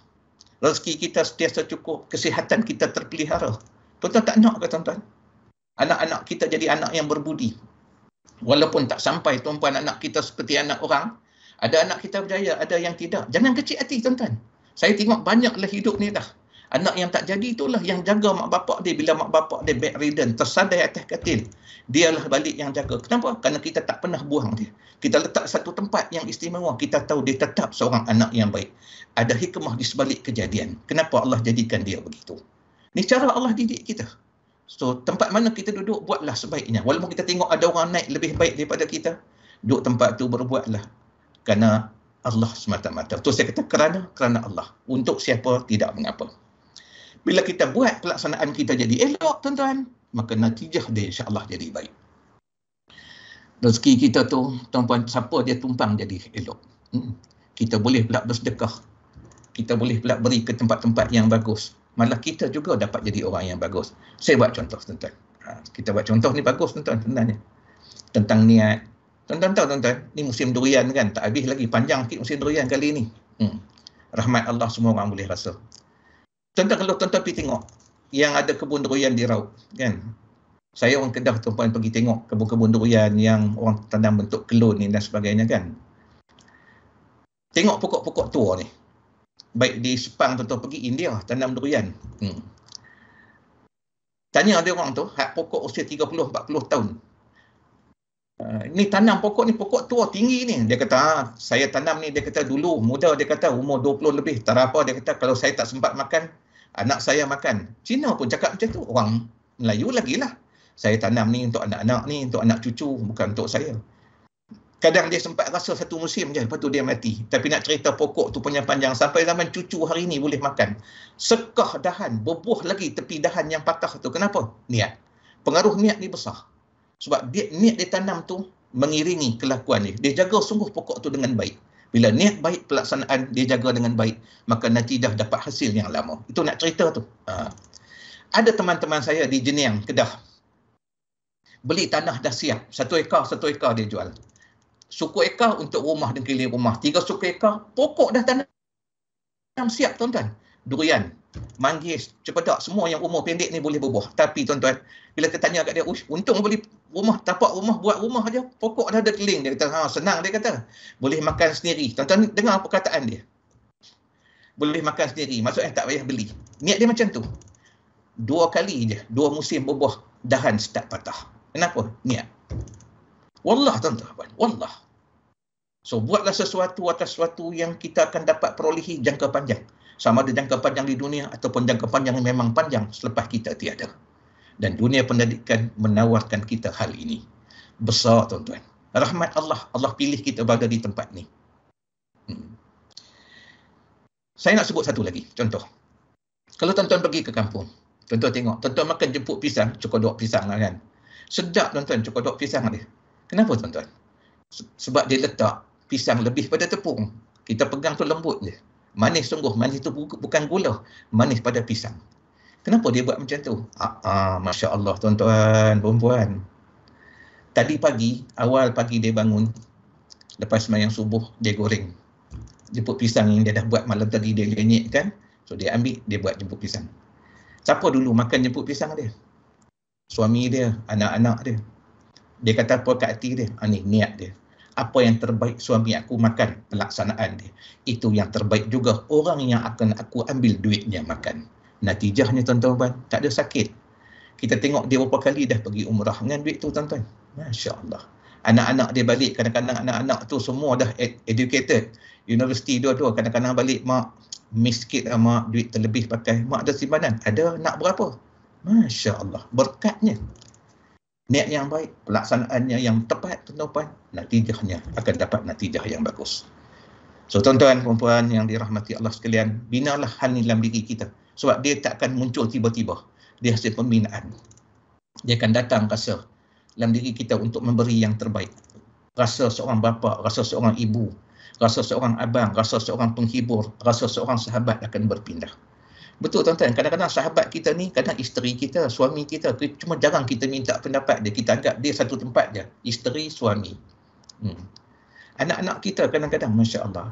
Rezeki kita sentiasa cukup. Kesihatan kita terpelihara. Tuan-tuan tak nak ke tuan-tuan? Anak-anak kita jadi anak yang berbudi. Walaupun tak sampai tuan-tuan anak kita seperti anak orang. Ada anak kita berjaya, ada yang tidak. Jangan kecil hati tuan-tuan. Saya tengok banyaklah hidup ni dah. Anak yang tak jadi itulah yang jaga mak bapak dia bila mak bapak dia bedridden, tersadai atas katil. Dialah balik yang jaga. Kenapa? Kerana kita tak pernah buang dia. Kita letak satu tempat yang istimewa. Kita tahu dia tetap seorang anak yang baik. Ada hikmah di sebalik kejadian. Kenapa Allah jadikan dia begitu? Ni cara Allah didik kita. So, tempat mana kita duduk, buatlah sebaiknya. Walaupun kita tengok ada orang naik lebih baik daripada kita, duduk tempat tu berbuatlah. Kerana Allah semata-mata. Tu saya kata kerana Allah. Untuk siapa tidak mengapa. Bila kita buat pelaksanaan kita jadi elok, tuan-tuan, maka natijah dia insya-Allah jadi baik. Rezeki kita tu, tuan-tuan, siapa dia tumpang jadi elok. Kita boleh pula bersedekah. Kita boleh pula beri ke tempat-tempat yang bagus. Malah kita juga dapat jadi orang yang bagus. Saya buat contoh, tuan-tuan. Kita buat contoh ni bagus, tuan-tuan, sebenarnya. Tentang niat. Tuan-tuan tahu, tuan-tuan, ni musim durian kan, tak habis lagi, panjang sikit musim durian kali ni. Rahmat Allah semua orang boleh rasa. Tuan-tuan, kalau tuan-tuan pergi tengok yang ada kebun durian di Raub, kan? Saya orang Kedah, tuan-tuan, pergi tengok kebun-kebun durian yang orang tanam bentuk kelon ni dan sebagainya, kan? Tengok pokok-pokok tua ni. Baik di Sepang, tuan-tuan, pergi India tanam durian. Tanya dia orang tu, hak pokok usia 30-40 tahun. Ni tanam pokok ni, pokok tua tinggi ni. Dia kata, saya tanam ni, dia kata dulu muda, dia kata umur 20 lebih. Tak apa, dia kata kalau saya tak sempat makan, anak saya makan. Cina pun cakap macam tu. Orang Melayu lagi lah. Saya tanam ni untuk anak-anak ni, untuk anak cucu, bukan untuk saya. Kadang dia sempat rasa satu musim je, lepas tu dia mati. Tapi nak cerita pokok tu panjang-panjang, sampai zaman cucu hari ni boleh makan. Sekah dahan, berbuah lagi tepi dahan yang patah tu. Kenapa? Niat. Pengaruh niat ni besar. Sebab niat dia tanam tu mengiringi kelakuan dia. Dia jaga sungguh pokok tu dengan baik. Bila niat baik, pelaksanaan dia jaga dengan baik, maka nanti dah dapat hasil yang lama. Itu nak cerita tu. Ada teman-teman saya di Jeniang, Kedah. Beli tanah dah siap. 1 ekar dia jual. Suku ekar untuk rumah dan keliling rumah. 3 suku ekar, pokok dah tanam siap, tuan-tuan. Durian, manggis, cempedak, semua yang umur pendek ni boleh berbuah. Tapi tuan-tuan, bila kita tanya kat dia, untung beli rumah, tapak rumah, buat rumah aja, pokok dah ada keliling. Dia kata, senang, dia kata. Boleh makan sendiri. Tuan-tuan dengar perkataan dia. Boleh makan sendiri, maksudnya tak payah beli. Niat dia macam tu. 2 kali je, 2 musim berbuah, dahan start patah. Kenapa? Niat. Wallah, tuan-tuan, wallah. So, buatlah sesuatu atas sesuatu yang kita akan dapat perolehi jangka panjang. Sama ada jangka panjang di dunia ataupun jangka panjang yang memang panjang selepas kita tiada. Dan dunia pendidikan menawarkan kita hal ini. Besar, tuan-tuan. Rahmat Allah. Allah pilih kita berada di tempat ni. Saya nak sebut satu lagi, contoh. Kalau tuan-tuan pergi ke kampung, tuan-tuan tengok, tuan-tuan makan jemput pisang, cokodok pisang lah kan. Sedap, tuan-tuan, cokodok pisang dia. Kenapa, tuan-tuan? Sebab dia letak pisang lebih pada tepung. Kita pegang tu lembut je. Manis sungguh. Manis tu bukan gula. Manis pada pisang. Kenapa dia buat macam tu? Masya Allah, tuan-tuan, perempuan. Tadi pagi, awal pagi dia bangun. Lepas sembahyang subuh, dia goreng. Jemput pisang yang dia dah buat malam tadi, dia lenyekkan. So, dia ambil, dia buat jemput pisang. Siapa dulu makan jemput pisang dia? Suami dia, anak-anak dia. Dia kata apa kat hati dia? Ni niat dia. Apa yang terbaik suami aku makan, pelaksanaan dia. Itu yang terbaik juga orang yang akan aku ambil duitnya makan. Natijahnya, tuan-tuan, tak ada sakit. Kita tengok dia berapa kali dah pergi umrah dengan duit tu, tuan-tuan. Masya Allah. Anak-anak dia balik, kadang-kadang anak-anak tu semua dah educated. Universiti dua-dua, kadang-kadang balik, mak miss sikit lah mak, duit terlebih pakai. Mak ada simpanan, ada nak berapa? Masya Allah, berkatnya. Niat yang baik, pelaksanaannya yang tepat, tuan-tuan, natijahnya akan dapat natijah yang bagus. So, tuan-tuan, perempuan yang dirahmati Allah sekalian, binalah hal dalam diri kita. Sebab dia tak akan muncul tiba-tiba. Dia hasil pembinaan. Dia akan datang rasa dalam diri kita untuk memberi yang terbaik. Rasa seorang bapa, rasa seorang ibu, rasa seorang abang, rasa seorang penghibur, rasa seorang sahabat akan berpindah. Betul, tuan-tuan, kadang-kadang sahabat kita ni, kadang isteri kita, suami kita, cuma jarang kita minta pendapat dia. Kita anggap dia satu tempat je, isteri, suami. Anak-anak kita kadang-kadang, Masya Allah.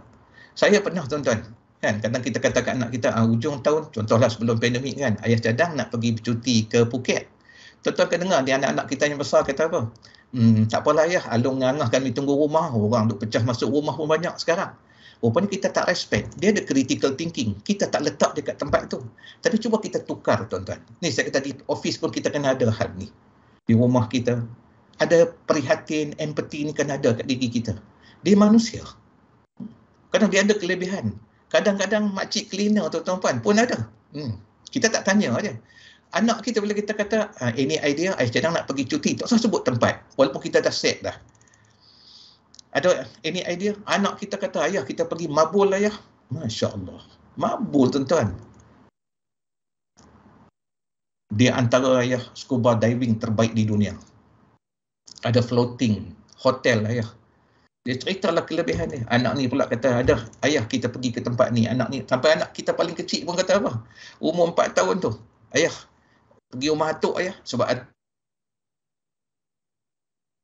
Saya pernah, tuan-tuan, kan, kadang kita kata kat anak kita, hujung tahun, contohlah sebelum pandemik kan, ayah cadang nak pergi bercuti ke Phuket. Tuan-tuan kan dengar, dia anak-anak kita yang besar kata apa? Tak apalah ayah, alung ngangah kami tunggu rumah, orang duk pecah masuk rumah pun banyak sekarang. Rupanya kita tak respect. Dia ada critical thinking. Kita tak letak dekat tempat tu. Tapi cuba kita tukar, tuan-tuan. Ni saya kata di office pun kita kena ada hal ni. Di rumah kita. Ada prihatin, empathy ni kena ada kat diri kita. Dia manusia. Kadang dia ada kelebihan. Kadang-kadang makcik cleaner tuan-tuan pun ada. Kita tak tanya aja. Anak kita bila kita kata, ini idea, sedang nak pergi cuti. Tak usah sebut tempat. Walaupun kita dah set dah. Ada ini idea, anak kita kata, ayah kita pergi mabul ayah. Masya Allah. Mabul tuan-tuan. Dia antara ayah scuba diving terbaik di dunia. Ada floating, hotel ayah. Dia ceritalah kelebihan dia. Anak ni pula kata, ada ayah kita pergi ke tempat ni. Anak ni, sampai anak kita paling kecil pun kata apa? Umur 4 tahun tu. Ayah, pergi rumah atuk ayah. Sebab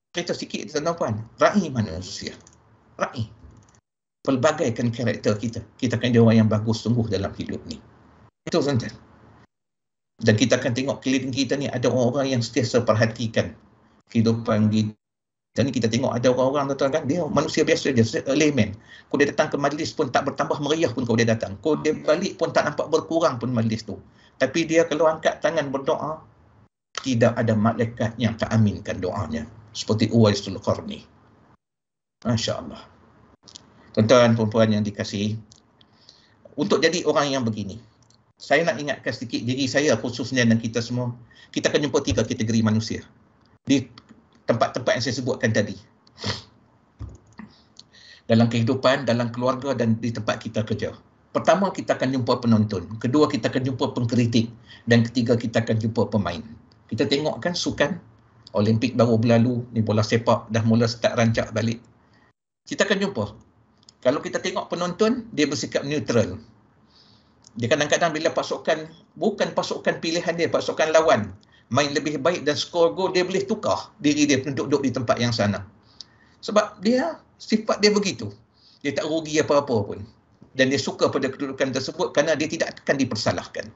cerita sikit tuan-tuan. Ra'i manusia. Ra'i. Pelbagaikan karakter kita. Kita akan jadi orang yang bagus sungguh dalam hidup ni. Itu tuan-tuan. Dan kita akan tengok keliling kita ni ada orang-orang yang sentiasa perhatikan kehidupan kita ni. Kita tengok ada orang-orang tuan-tuan kan, dia manusia biasa je, layman. Kalau dia datang ke majlis pun tak bertambah meriah pun kalau dia datang. Kalau dia balik pun tak nampak berkurang pun majlis tu. Tapi dia kalau angkat tangan berdoa, tidak ada malaikat yang tak aminkan doanya. Seperti Uwaisul Qarni. Masya Allah. Tuan-tuan, perempuan yang dikasihi, untuk jadi orang yang begini, saya nak ingatkan sedikit diri saya khususnya dan kita semua, kita akan jumpa 3 kategori manusia di tempat-tempat yang saya sebutkan tadi. Dalam kehidupan, dalam keluarga dan di tempat kita kerja. Pertama, kita akan jumpa penonton. Kedua, kita akan jumpa pengkritik. Dan ketiga, kita akan jumpa pemain. Kita tengok kan sukan, Olimpik baru berlalu, ni bola sepak dah mula start rancak balik. Kita akan jumpa. Kalau kita tengok penonton, dia bersikap neutral. Dia kadang-kadang bila pasukan, bukan pasukan pilihan dia, pasukan lawan, main lebih baik dan skor gol, dia boleh tukar diri dia duduk di tempat yang sana. Sebab dia, sifat dia begitu. Dia tak rugi apa-apa pun. Dan dia suka pada kedudukan tersebut kerana dia tidak akan dipersalahkan.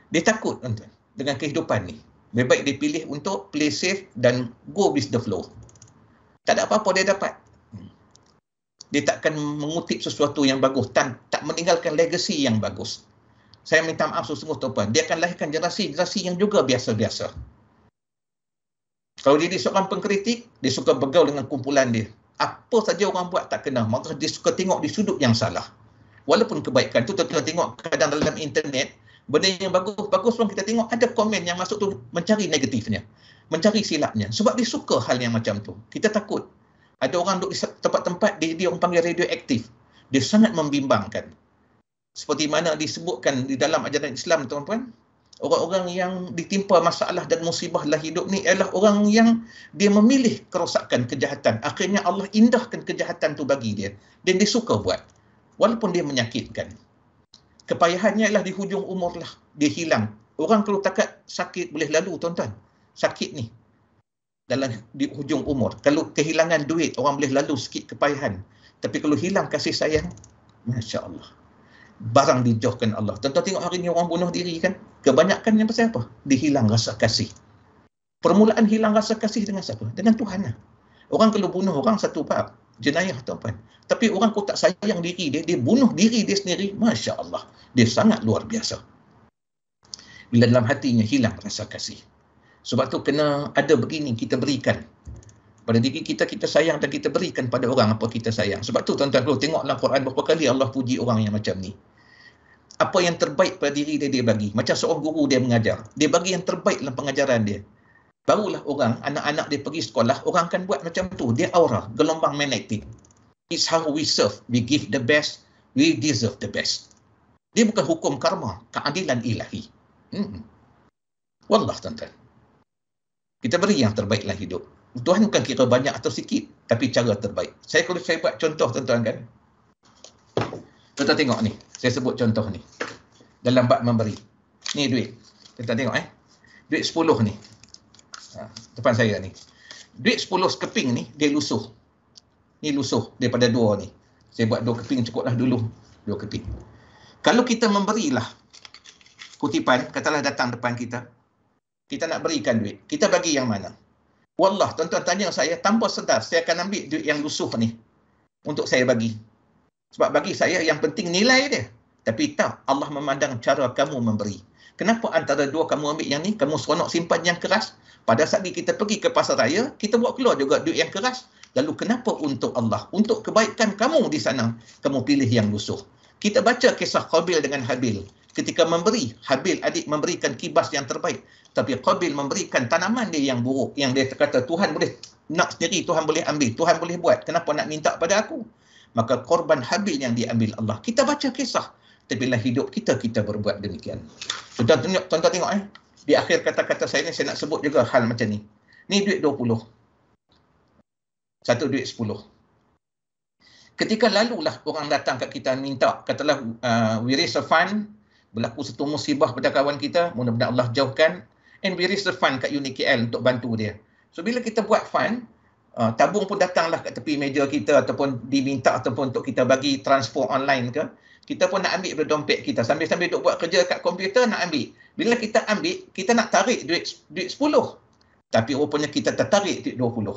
Dia takut tuan-tuan dengan kehidupan ni. Lebih baik dia pilih untuk play safe dan go with the flow. Tak ada apa-apa dia dapat. Dia takkan mengutip sesuatu yang bagus, tak meninggalkan legacy yang bagus. Saya minta maaf sungguh tuan-tuan. Dia akan lahirkan generasi yang juga biasa-biasa. Kalau dia seorang pengkritik, dia suka bergaul dengan kumpulan dia. Apa saja orang buat tak kena. Maka dia suka tengok di sudut yang salah. Walaupun kebaikan tu tuan-tuan tengok kadang dalam internet, benda yang bagus pun kita tengok ada komen yang masuk tu mencari negatifnya, mencari silapnya. Sebab dia suka hal yang macam tu. Kita takut. Ada orang duduk di tempat-tempat dia orang panggil radioaktif. Dia sangat membimbangkan. Seperti mana disebutkan di dalam ajaran Islam tuan-tuan, orang-orang yang ditimpa masalah dan musibah dalam hidup ni adalah orang yang dia memilih kerosakan, kejahatan. Akhirnya Allah indahkan kejahatan tu bagi dia. Dan dia suka buat. Walaupun dia menyakitkan. Kepayahannya ialah di hujung umur lah. Dia hilang. Orang kalau takat sakit boleh lalu tuan-tuan. Sakit ni. Di hujung umur. Kalau kehilangan duit, orang boleh lalu sikit kepayahan. Tapi kalau hilang kasih sayang, Masya Allah. Barang dijauhkan Allah. Tuan-tuan tengok hari ni orang bunuh diri kan. Kebanyakan yang pasal apa? Dihilang rasa kasih. Permulaan hilang rasa kasih dengan siapa? Dengan Tuhan lah. Orang kalau bunuh orang satu bab. Jenayah tuan-tuan. Tapi orang kalau tak sayang diri dia, dia bunuh diri dia sendiri. Masya Allah. Dia sangat luar biasa. Bila dalam hatinya hilang rasa kasih. Sebab tu kena ada begini kita berikan. Pada diri kita, kita sayang dan kita berikan pada orang apa kita sayang. Sebab tu tuan-tuan kalau tengok dalam Quran berapa kali Allah puji orang yang macam ni. Apa yang terbaik pada diri dia, dia bagi. Macam seorang guru dia mengajar. Dia bagi yang terbaik dalam pengajaran dia. Barulah orang, anak-anak dia pergi sekolah, orang akan buat macam tu. Dia aura, gelombang magnetik. It's how we serve. We give the best, we deserve the best. Dia bukan hukum karma, keadilan ilahi. Wallah tuan-tuan. Kita beri yang terbaik dalam hidup. Tuhan bukan kira banyak atau sikit, tapi cara terbaik. Kalau saya buat contoh tuan-tuan kan. Tuan-tuan tengok ni. Saya sebut contoh ni. Dalam bab memberi. Ni duit. Tuan-tuan tengok Duit 10 ni. Depan saya ni. Duit 10 sekeping ni, dia lusuh. Ni lusuh daripada 2 ni. Saya buat 2 keping cukuplah dulu. 2 keping. Kalau kita memberilah kutipan, katalah datang depan kita. Kita nak berikan duit. Kita bagi yang mana? Wallah, tuan-tuan tanya saya, tanpa sedar, saya akan ambil duit yang lusuh ni untuk saya bagi. Sebab bagi saya yang penting nilai dia. Tapi tak, Allah memandang cara kamu memberi. Kenapa antara dua kamu ambil yang ni, kamu seronok simpan yang keras? Pada saat kita pergi ke pasar raya, kita buat keluar juga duit yang keras. Lalu kenapa untuk Allah? Untuk kebaikan kamu di sana, kamu pilih yang lusuh. Kita baca kisah Qabil dengan Habil. Ketika memberi, Habil adik memberikan kibas yang terbaik. Tapi Qabil memberikan tanaman dia yang buruk. Yang dia kata, Tuhan boleh nak sendiri, Tuhan boleh ambil, Tuhan boleh buat. Kenapa nak minta pada aku? Maka korban Habil yang diambil Allah. Kita baca kisah. Tapi dalam hidup kita, kita berbuat demikian. Tuan-tuan tengok di akhir kata-kata saya ni, saya nak sebut juga hal macam ni. Ni duit 20. Satu duit 10. Ketika lalulah orang datang kat kita minta, katalah we raise a fund, berlaku satu musibah pada kawan kita, mudah-mudahan Allah jauhkan, and we raise a fund kat UniKL untuk bantu dia. So bila kita buat fund, tabung pun datanglah kat tepi meja kita ataupun diminta ataupun untuk kita bagi transfer online ke, kita pun nak ambil dari dompet kita. Sambil-sambil duk buat kerja kat komputer nak ambil. Bila kita ambil, kita nak tarik duit 10. Tapi rupanya kita tertarik duit 20.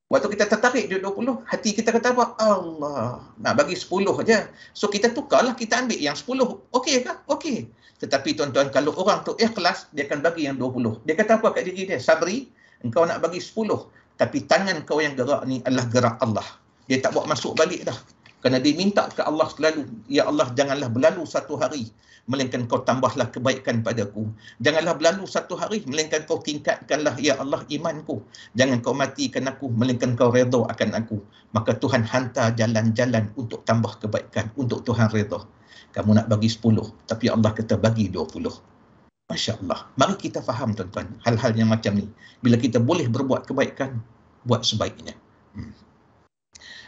Waktu kita tertarik duit 20, hati kita kata apa? Allah, nak bagi 10 je. So kita tukarlah, kita ambil yang 10. Okey ke? Okey. Tetapi tuan-tuan, kalau orang tu ikhlas, dia akan bagi yang 20. Dia kata apa kat diri dia? Sabri, engkau nak bagi 10. Tapi tangan kau yang gerak ni adalah gerak Allah. Dia tak buat masuk balik dah. Kerana dia minta ke Allah selalu, ya Allah, janganlah berlalu satu hari melainkan kau tambahlah kebaikan padaku. Janganlah berlalu satu hari melainkan kau tingkatkanlah, ya Allah, imanku. Jangan kau matikan aku melainkan kau redha akan aku. Maka Tuhan hantar jalan-jalan untuk tambah kebaikan, untuk Tuhan redha. Kamu nak bagi 10, tapi Allah kata bagi 20. Masya Allah. Mari kita faham tuan-tuan, hal-hal yang macam ni. Bila kita boleh berbuat kebaikan, buat sebaiknya.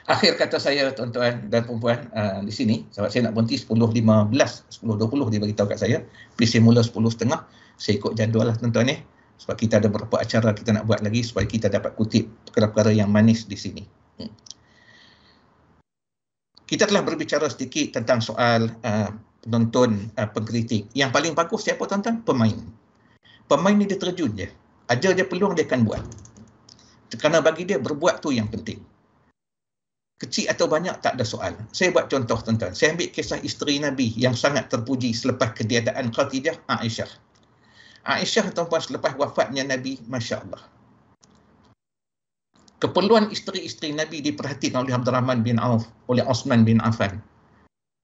Akhir kata saya tuan-tuan dan perempuan di sini, sebab saya nak berhenti 10.15, 10.20 dia beritahu kat saya. Please saya mula 10.30, saya ikut jadual lah tuan-tuan sebab kita ada beberapa acara kita nak buat lagi supaya kita dapat kutip perkara-perkara yang manis di sini. Kita telah berbicara sedikit tentang soal penonton, pengkritik. Yang paling bagus siapa tuan-tuan? Pemain. Pemain ni dia terjun je. Ajar dia peluang, dia akan buat. Kerana bagi dia berbuat tu yang penting. Kecil atau banyak tak ada soal. Saya buat contoh tuan-tuan. Saya ambil kisah isteri Nabi yang sangat terpuji selepas ketiadaan Khadijah, Aisyah. Aisyah tuan-tuan selepas wafatnya Nabi, Masya Allah. Keperluan isteri-isteri Nabi diperhatikan oleh Abdul Rahman bin Auf, oleh Osman bin Affan.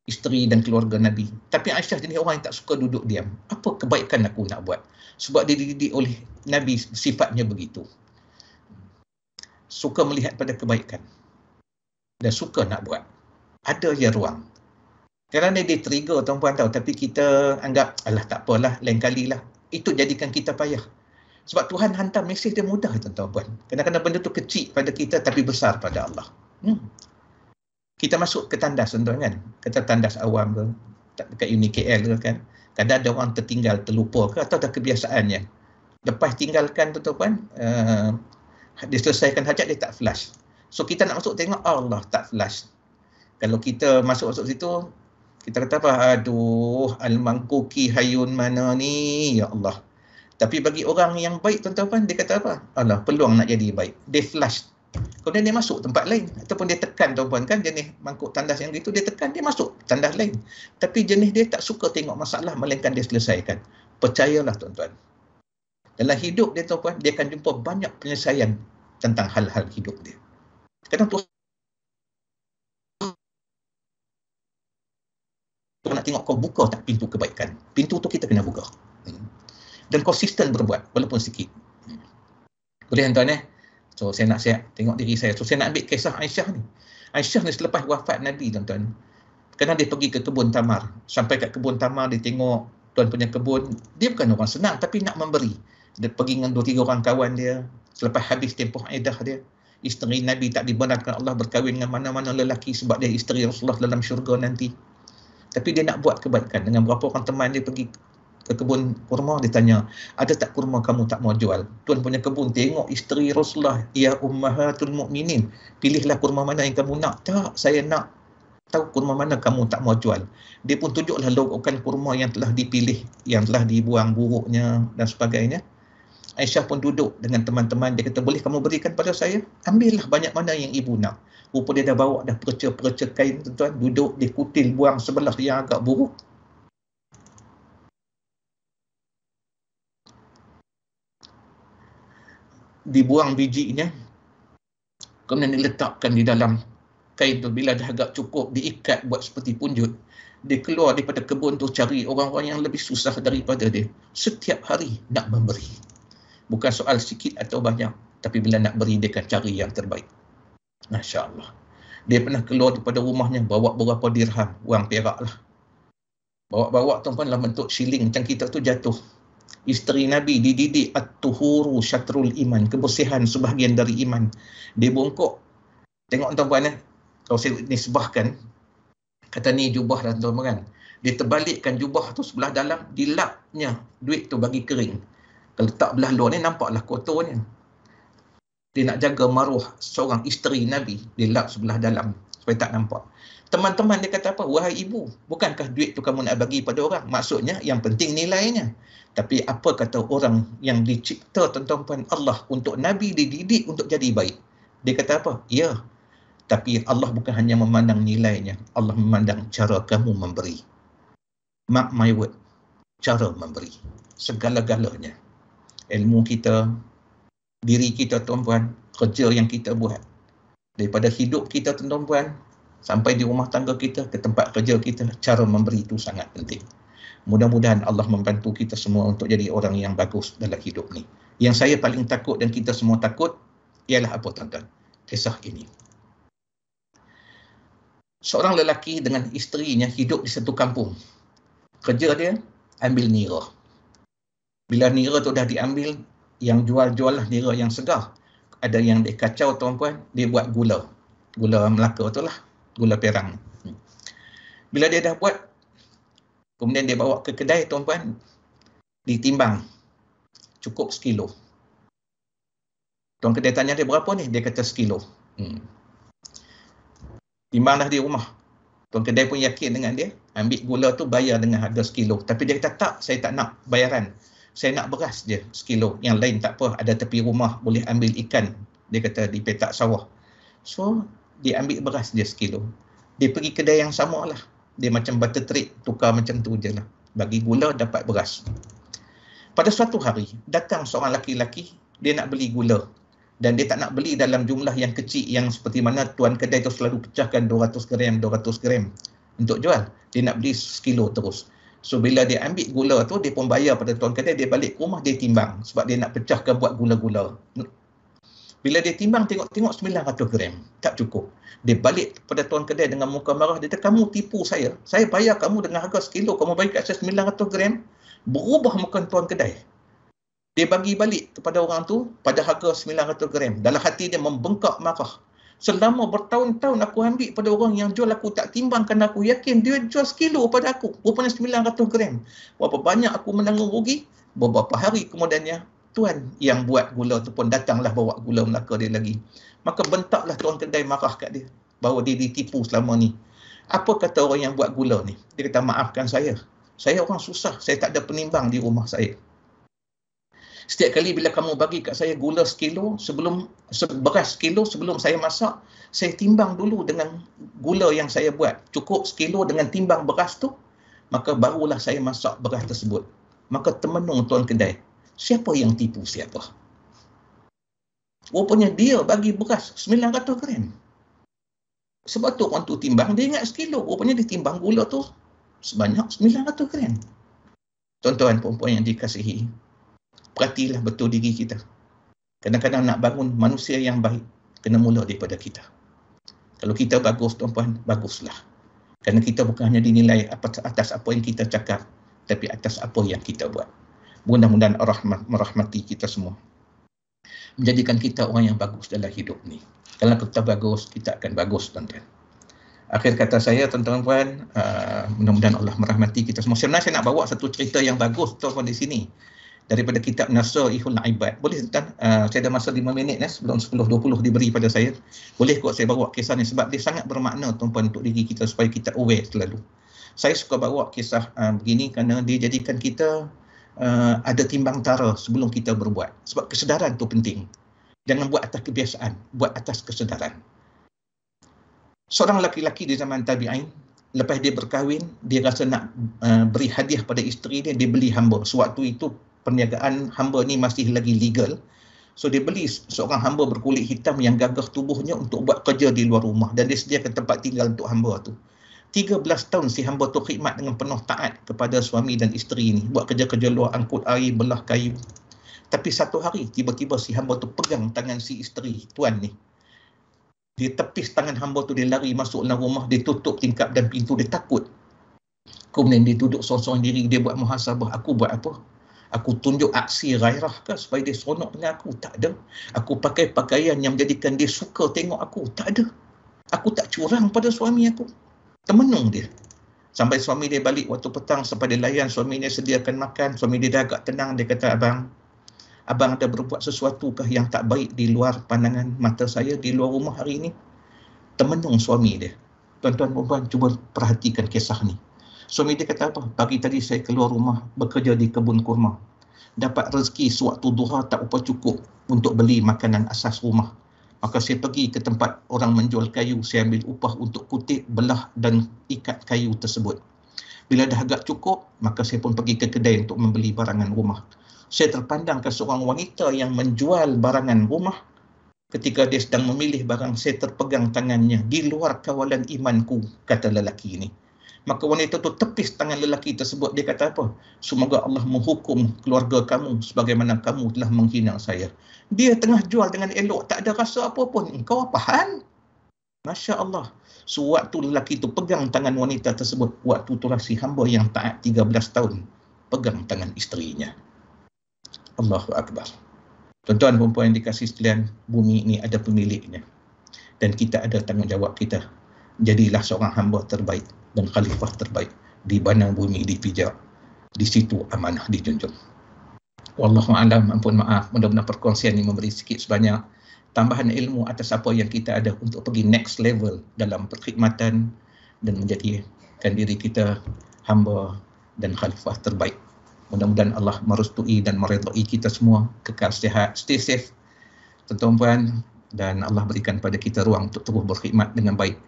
Isteri dan keluarga Nabi. Tapi Aisyah jenis orang yang tak suka duduk diam. Apa kebaikan aku nak buat? Sebab dia dididik oleh Nabi sifatnya begitu. Suka melihat pada kebaikan. Dan suka nak buat. Ada je ruang. Kerana dia trigger tuan-puan tahu. Tapi kita anggap, alah tak apalah, lain kalilah. Itu jadikan kita payah. Sebab Tuhan hantar mesej dia mudah tuan-puan. Kadang-kadang benda tu kecil pada kita tapi besar pada Allah. Kita masuk ke tandas tuan-tuan kan. Kata tandas awam ke. Dekat UniKL ke kan. Kadang ada orang tertinggal, terlupa ke. Atau tak kebiasaannya. Lepas tinggalkan tuan-puan. Dia selesaikan hajat, dia tak flush. So kita nak masuk tengok Allah tak flush. Kalau kita masuk situ, kita kata apa? Aduh, al-mangkuki hayun mana ni? Ya Allah. Tapi bagi orang yang baik tuan-tuan, dia kata apa? Allah, peluang nak jadi baik. Dia flush. Kemudian dia masuk tempat lain. Ataupun dia tekan tuan-tuan kan, jenis mangkuk tandas yang gitu, dia tekan, dia masuk tandas lain. Tapi jenis dia tak suka tengok masalah, melainkan dia selesaikan. Percayalah tuan-tuan. Dalam hidup dia tuan-tuan, dia akan jumpa banyak penyelesaian tentang hal-hal hidup dia. Kadang Tuhan nak tengok kau buka tak pintu kebaikan. Pintu tu kita kena buka. Dan konsisten berbuat walaupun sikit. Boleh tuan-tuan So saya nak tengok diri saya. So saya nak ambil kisah Aisyah ni. Aisyah ni selepas wafat Nabi tuan-tuan. Kerana dia pergi ke kebun tamar. Sampai kat kebun tamar dia tengok tuan punya kebun. Dia bukan orang senang tapi nak memberi. Dia pergi dengan 2-3 orang kawan dia. Selepas habis tempoh iddah dia. Isteri Nabi tak dibenarkan Allah berkahwin dengan mana-mana lelaki sebab dia isteri Rasulullah dalam syurga nanti. Tapi dia nak buat kebaikan. Dengan berapa orang teman dia pergi ke kebun kurma, dia tanya, ada tak kurma kamu tak mau jual? Tuan punya kebun tengok isteri Rasulullah, ya ummahatul mu'minin, pilihlah kurma mana yang kamu nak. Tak, saya nak tahu kurma mana kamu tak mau jual. Dia pun tunjuklah logokan kurma yang telah dipilih, yang telah dibuang buruknya dan sebagainya. Aisyah pun duduk dengan teman-teman. Dia kata, boleh kamu berikan pada saya? Ambillah banyak mana yang ibu nak. Rupa dia dah bawa dah perca-perca kain, tuan-tuan. Duduk, dia kutil buang sebelah yang agak buruk. Dibuang bijinya. Kemudian diletakkan di dalam kain tu. Bila dah agak cukup, diikat buat seperti punjut. Dia keluar daripada kebun tu cari orang-orang yang lebih susah daripada dia. Setiap hari nak memberi. Bukan soal sikit atau banyak. Tapi bila nak beri, dia akan cari yang terbaik. Masya Allah. Dia pernah keluar daripada rumahnya, bawa beberapa dirham. Wang perak lah. Bawa-bawa tuan-tuan dalam bentuk shilling. Macam kita tu jatuh. Isteri Nabi dididik at-tuhuru syatrul iman. Kebersihan sebahagian dari iman. Dia bongkok. Tengok tuan-tuan, kalau saya nisbahkan, kata ni jubah lah tuan-tuan kan. Dia terbalikkan jubah tu sebelah dalam, dilapnya duit tu bagi kering. Kalau letak belah luar ni nampaklah kotornya. Dia nak jaga maruah seorang isteri Nabi, dia lap sebelah dalam supaya tak nampak. Teman-teman dia kata apa? Wahai ibu, bukankah duit tu kamu nak bagi pada orang? Maksudnya yang penting nilainya. Tapi apa kata orang yang dicipta tuan-tuan Allah untuk Nabi dididik untuk jadi baik? Dia kata apa? Ya. Tapi Allah bukan hanya memandang nilainya, Allah memandang cara kamu memberi. Mark my word, cara memberi. Segala-galanya. Ilmu kita, diri kita tuan-tuan, kerja yang kita buat. Daripada hidup kita tuan-tuan, sampai di rumah tangga kita, ke tempat kerja kita, cara memberi itu sangat penting. Mudah-mudahan Allah membantu kita semua untuk jadi orang yang bagus dalam hidup ni. Yang saya paling takut dan kita semua takut, ialah apa tuan-tuan? Kisah ini. Seorang lelaki dengan isterinya hidup di satu kampung. Kerja dia, ambil nira. Bila nira tu dah diambil, yang jual-jual lah nira yang segar. Ada yang dia kacau tuan-puan, dia buat gula. Gula Melaka tu lah, gula perang. Bila dia dah buat, kemudian dia bawa ke kedai tuan-puan, ditimbang. Cukup sekilo. Tuan kedai tanya dia berapa ni? Dia kata sekilo. Timbanglah di rumah. Tuan kedai pun yakin dengan dia, ambil gula tu bayar dengan harga sekilo. Tapi dia kata tak, saya tak nak bayaran. Saya nak beras je sekilo. Yang lain tak apa, ada tepi rumah boleh ambil ikan. Dia kata di petak sawah. So, dia ambil beras je sekilo. Dia pergi kedai yang sama lah. Dia macam barter trade, tukar macam tu je lah. Bagi gula, dapat beras. Pada suatu hari, datang seorang laki-laki, dia nak beli gula. Dan dia tak nak beli dalam jumlah yang kecil, yang seperti mana tuan kedai tu selalu pecahkan 200 gram untuk jual. Dia nak beli sekilo terus. So bila dia ambil gula tu, dia pun bayar pada tuan kedai, dia balik ke rumah, dia timbang. Sebab dia nak pecahkan buat gula-gula. Bila dia timbang, tengok 900 gram. Tak cukup. Dia balik pada tuan kedai dengan muka marah. Dia kata, kamu tipu saya. Saya bayar kamu dengan harga sekilo. Kamu bagi kat saya 900 gram. Berubah muka tuan kedai. Dia bagi balik kepada orang tu pada harga 900 gram. Dalam hati dia membengkak marah. Selama bertahun-tahun aku ambil pada orang yang jual, aku tak timbangkan, aku yakin dia jual sekilo pada aku. Rupanya 900 gram. Berapa banyak aku menanggung rugi? Beberapa hari kemudiannya, tuan yang buat gula tu pun datanglah bawa gula Melaka dia lagi. Maka bentaklah tuan kedai marah kat dia. Bahawa dia ditipu selama ni. Apa kata orang yang buat gula ni? Dia kata, maafkan saya. Saya orang susah. Saya tak ada penimbang di rumah saya. Setiap kali bila kamu bagi kat saya gula sekilo, beras sekilo sebelum saya masak, saya timbang dulu dengan gula yang saya buat. Cukup sekilo dengan timbang beras tu, maka barulah saya masak beras tersebut. Maka termenung tuan kedai. Siapa yang tipu siapa? Rupanya dia bagi beras 900 gram. Sebab tu orang tu timbang, dia ingat sekilo. Rupanya dia timbang gula tu sebanyak 900 gram. Tuan-tuan perempuan yang dikasihi, perhatilah betul diri kita. Kadang-kadang nak bangun manusia yang baik, kena mula daripada kita. Kalau kita bagus, tuan-puan, baguslah. Kerana kita bukan hanya dinilai atas apa yang kita cakap, tapi atas apa yang kita buat. Mudah-mudahan Allah merahmati kita semua. Menjadikan kita orang yang bagus dalam hidup ni. Kalau kita bagus, kita akan bagus, tuan-tuan. Akhir kata saya, tuan-tuan, mudah-mudahan Allah merahmati kita semua. Sebenarnya saya nak bawa satu cerita yang bagus, tuan-tuan, di sini. Daripada kitab Nasaihul Ibad. Boleh tuan, saya ada masa 5 minit sebelum 10.20 diberi pada saya. Boleh kot saya bawa kisah ni sebab dia sangat bermakna tuan-tuan untuk diri kita supaya kita aware selalu. Saya suka bawa kisah begini kerana dia jadikan kita ada timbang tara sebelum kita berbuat. Sebab kesedaran tu penting. Jangan buat atas kebiasaan, buat atas kesedaran. Seorang lelaki di zaman tabi'in, lepas dia berkahwin, dia rasa nak beri hadiah pada isteri dia, dia beli hamba. Sewaktu itu perniagaan hamba ni masih lagi legal. So dia beli seorang hamba berkulit hitam yang gagah tubuhnya untuk buat kerja di luar rumah, dan dia sediakan tempat tinggal untuk hamba tu. 13 tahun si hamba tu khidmat dengan penuh taat kepada suami dan isteri ni, buat kerja-kerja luar, angkut air, belah kayu. Tapi satu hari tiba-tiba si hamba tu pegang tangan si isteri, tuan ni. Dia tepis tangan hamba tu, dia lari masuk dalam rumah, dia tutup tingkap dan pintu, dia takut. Kemudian dia duduk sorang-sorang diri, dia buat muhasabah. Aku buat apa? Aku tunjuk aksi gairah ke supaya dia seronok dengan aku? Tak ada. Aku pakai pakaian yang menjadikan dia suka tengok aku? Tak ada. Aku tak curang pada suami aku. Termenung dia. Sampai suami dia balik waktu petang, sampai dia layan suami dia sediakan makan, suami dia dah agak tenang, dia kata, abang ada berbuat sesuatu kah yang tak baik di luar pandangan mata saya, di luar rumah hari ini? Termenung suami dia. Tuan-tuan dan puan, cuba perhatikan kisah ni. Suami dia kata apa? Pagi tadi saya keluar rumah bekerja di kebun kurma. Dapat rezeki sewaktu duha tak apa cukup untuk beli makanan asas rumah. Maka saya pergi ke tempat orang menjual kayu, saya ambil upah untuk kutip, belah dan ikat kayu tersebut. Bila dah agak cukup, maka saya pun pergi ke kedai untuk membeli barangan rumah. Saya terpandang ke seorang wanita yang menjual barangan rumah. Ketika dia sedang memilih barang, saya terpegang tangannya. Di luar kawalan imanku, kata lelaki ini. Maka wanita itu tepis tangan lelaki tersebut. Dia kata apa? Semoga Allah menghukum keluarga kamu sebagaimana kamu telah menghina saya. Dia tengah jual dengan elok, tak ada rasa apa pun. Engkau apaan? Masya Allah. Sewaktu lelaki itu pegang tangan wanita tersebut, waktu itulah si hamba yang taat 13 tahun pegang tangan isterinya. Allahu Akbar. Tuan-tuan dan puan yang dikasihi sekalian, bumi ini ada pemiliknya. Dan kita ada tanggungjawab kita. Jadilah seorang hamba terbaik dan khalifah terbaik. Di mana bumi dipijak, di situ amanah dijunjung. Wallahu a'lam, ampun maaf. Mudah-mudahan perkongsian ini memberi sikit sebanyak tambahan ilmu atas apa yang kita ada untuk pergi next level dalam perkhidmatan dan menjadikan diri kita hamba dan khalifah terbaik. Mudah-mudahan Allah merestui dan meredai kita semua, kekal sihat, stay safe, tuan-tuan, dan Allah berikan pada kita ruang untuk terus berkhidmat dengan baik,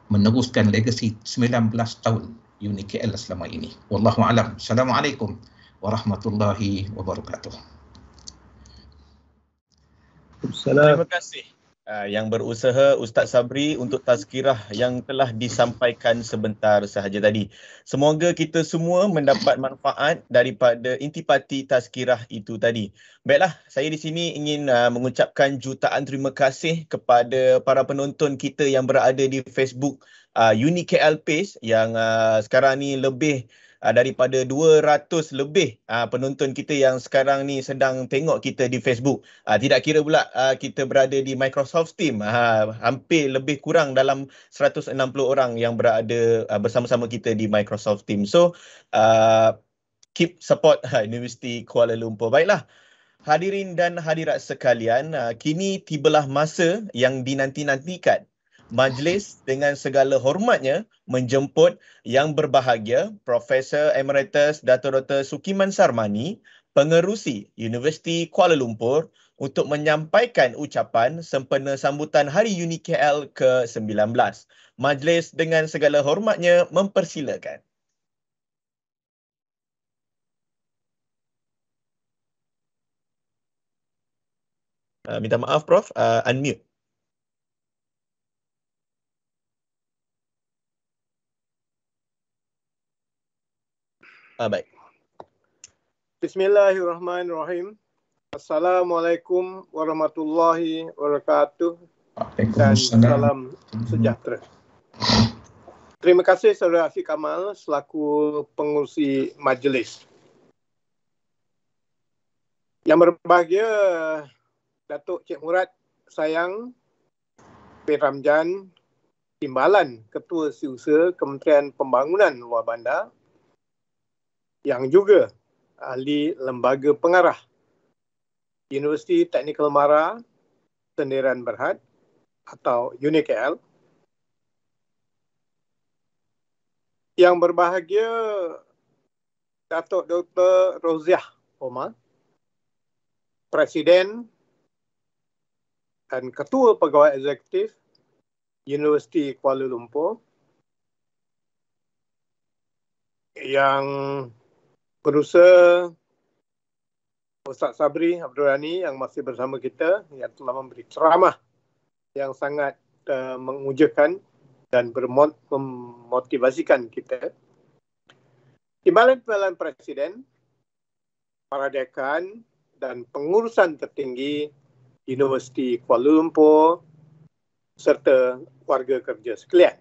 meneruskan legasi 19 tahun UniKL selama ini. Wallahu a'lam. Assalamualaikum warahmatullahi wabarakatuh. Terima kasih yang berusaha Ustaz Sabri untuk tazkirah yang telah disampaikan sebentar sahaja tadi. Semoga kita semua mendapat manfaat daripada intipati tazkirah itu tadi. Baiklah, saya di sini ingin mengucapkan jutaan terima kasih kepada para penonton kita yang berada di Facebook UniKL Page yang sekarang ni lebih daripada 200 lebih penonton kita yang sekarang ni sedang tengok kita di Facebook. Tidak kira pula kita berada di Microsoft Team. Hampir lebih kurang dalam 160 orang yang berada bersama-sama kita di Microsoft Team. So, keep support Universiti Kuala Lumpur. Baiklah, hadirin dan hadirat sekalian, kini tibalah masa yang dinanti-nantikan. Majlis dengan segala hormatnya menjemput yang berbahagia Profesor Emeritus Dato' Dr. Sukiman Sarmani, Pengerusi Universiti Kuala Lumpur, untuk menyampaikan ucapan sempena sambutan Hari UniKL ke-19. Majlis dengan segala hormatnya mempersilakan. Minta maaf Prof, unmute. Baik. Bismillahirrahmanirrahim. Assalamualaikum warahmatullahi wabarakatuh dan salam sejahtera. Terima kasih Saudara Afiq Kamal selaku pengurusi majlis. Yang berbahagia Datuk Cik Murad Sayang bin Ramjan, Timbalan Ketua Setiausaha Kementerian Pembangunan Luar Bandar, yang juga ahli Lembaga Pengarah Universiti Teknikal Mara Sendirian Berhad atau UniKL. Yang berbahagia Datuk Dr. Roziah Omar, Presiden dan Ketua Pegawai Eksekutif Universiti Kuala Lumpur, yang berusaha Ustaz Sabri Abdul Rani yang masih bersama kita, yang telah memberi ceramah yang sangat mengujakan dan memotivasikan kita. Timbalan-timbalan Presiden, para dekan dan pengurusan tertinggi Universiti Kuala Lumpur serta warga kerja sekalian.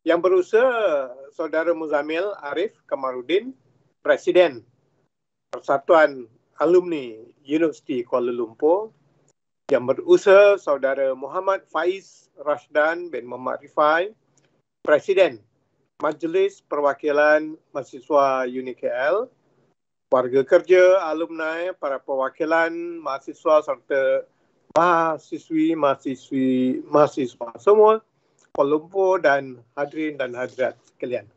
Yang berusaha Saudara Muzamil Arif Kamarudin, Presiden Persatuan Alumni Universiti Kuala Lumpur. Yang berusaha Saudara Muhammad Faiz Rashdan bin Muhammad Rifai, Presiden Majlis Perwakilan Mahasiswa UniKL, warga kerja, alumni, para perwakilan mahasiswa serta mahasiswa semua Kuala Lumpur dan hadirin dan hadirat sekalian.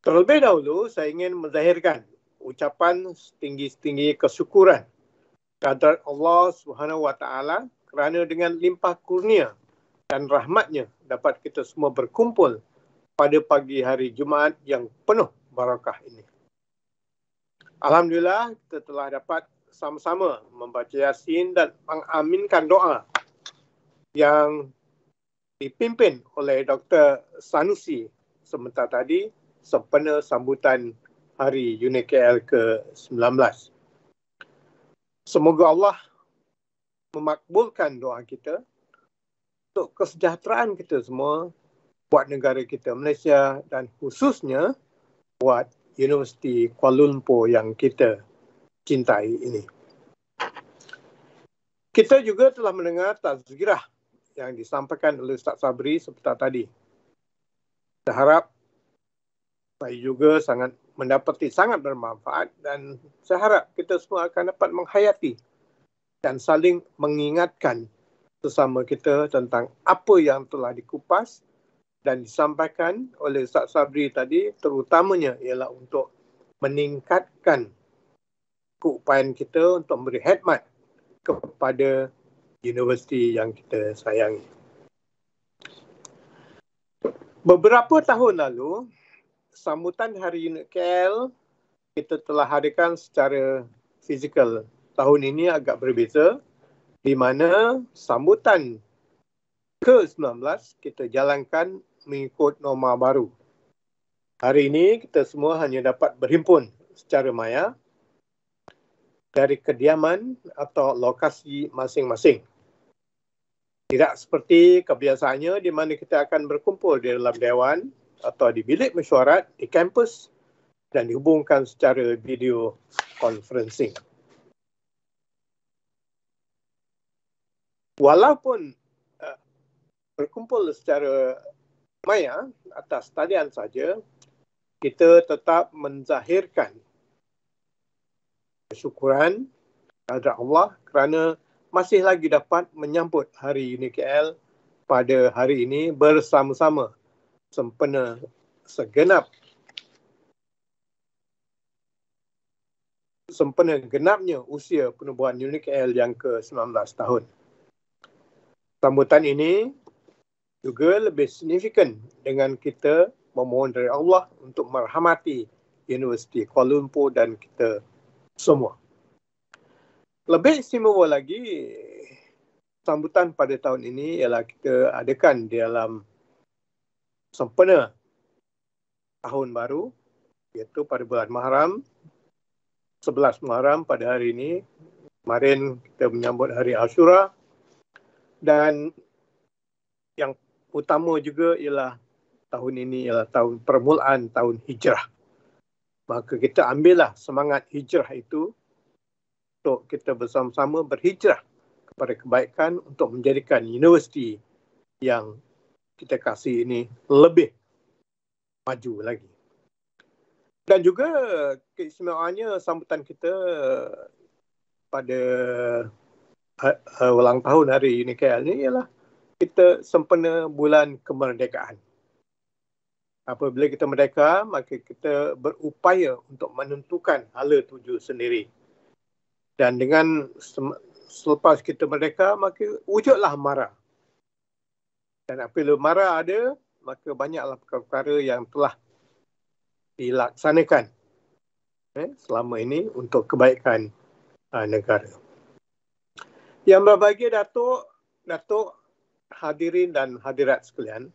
Terlebih dahulu, saya ingin menzahirkan ucapan setinggi-tinggi kesyukuran kehadrat Allah SWT kerana dengan limpah kurnia dan rahmatnya dapat kita semua berkumpul pada pagi hari Jumaat yang penuh barakah ini. Alhamdulillah, kita telah dapat sama-sama membaca Yasin dan mengaminkan doa yang dipimpin oleh Dr. Sanusi sebentar tadi sempena sambutan Hari UniKL ke-19. Semoga Allah memakbulkan doa kita untuk kesejahteraan kita semua, buat negara kita Malaysia dan khususnya buat Universiti Kuala Lumpur yang kita cintai ini. Kita juga telah mendengar tazkirah yang disampaikan oleh Ustaz Sabri sebentar tadi. Saya harap saya juga mendapati sangat bermanfaat dan saya harap kita semua akan dapat menghayati dan saling mengingatkan sesama kita tentang apa yang telah dikupas dan disampaikan oleh Ustaz Sabri tadi, terutamanya ialah untuk meningkatkan keupayaan kita untuk memberi khidmat kepada universiti yang kita sayangi. Beberapa tahun lalu, sambutan Hari UniKL kita telah hadirkan secara fizikal. Tahun ini agak berbeza, di mana sambutan ke-19 kita jalankan mengikut norma baru. Hari ini kita semua hanya dapat berhimpun secara maya dari kediaman atau lokasi masing-masing. Tidak seperti kebiasaannya di mana kita akan berkumpul di dalam dewan atau di bilik mesyuarat di kampus dan dihubungkan secara video conferencing. Walaupun berkumpul secara maya atas talian saja, kita tetap menzahirkan kesyukuran kepada Allah kerana masih lagi dapat menyambut Hari UniKL pada hari ini bersama-sama sempena genapnya usia penubuhan UniKL yang ke-19 tahun. Sambutan ini juga lebih signifikan dengan kita memohon dari Allah untuk merahmati Universiti Kuala Lumpur dan kita semua. Lebih istimewa lagi, sambutan pada tahun ini ialah kita adakan di dalam sempena tahun baru, iaitu pada bulan Muharram, 11 Muharram pada hari ini. Kemarin kita menyambut Hari Ashura. Dan yang utama juga ialah tahun ini ialah tahun permulaan tahun hijrah. Maka kita ambillah semangat hijrah itu untuk kita bersama-sama berhijrah kepada kebaikan untuk menjadikan universiti yang kita kasih ini lebih maju lagi. Dan juga keistimewaannya sambutan kita pada ulang tahun Hari UniKL ini ialah kita sempena bulan kemerdekaan. Apabila kita merdeka, maka kita berupaya untuk menentukan hala tuju sendiri. Dan dengan selepas kita merdeka, maka wujudlah MARA. Dan apabila MARA ada, maka banyaklah perkara-perkara yang telah dilaksanakan selama ini untuk kebaikan negara. Yang berbahagia Datuk, hadirin dan hadirat sekalian,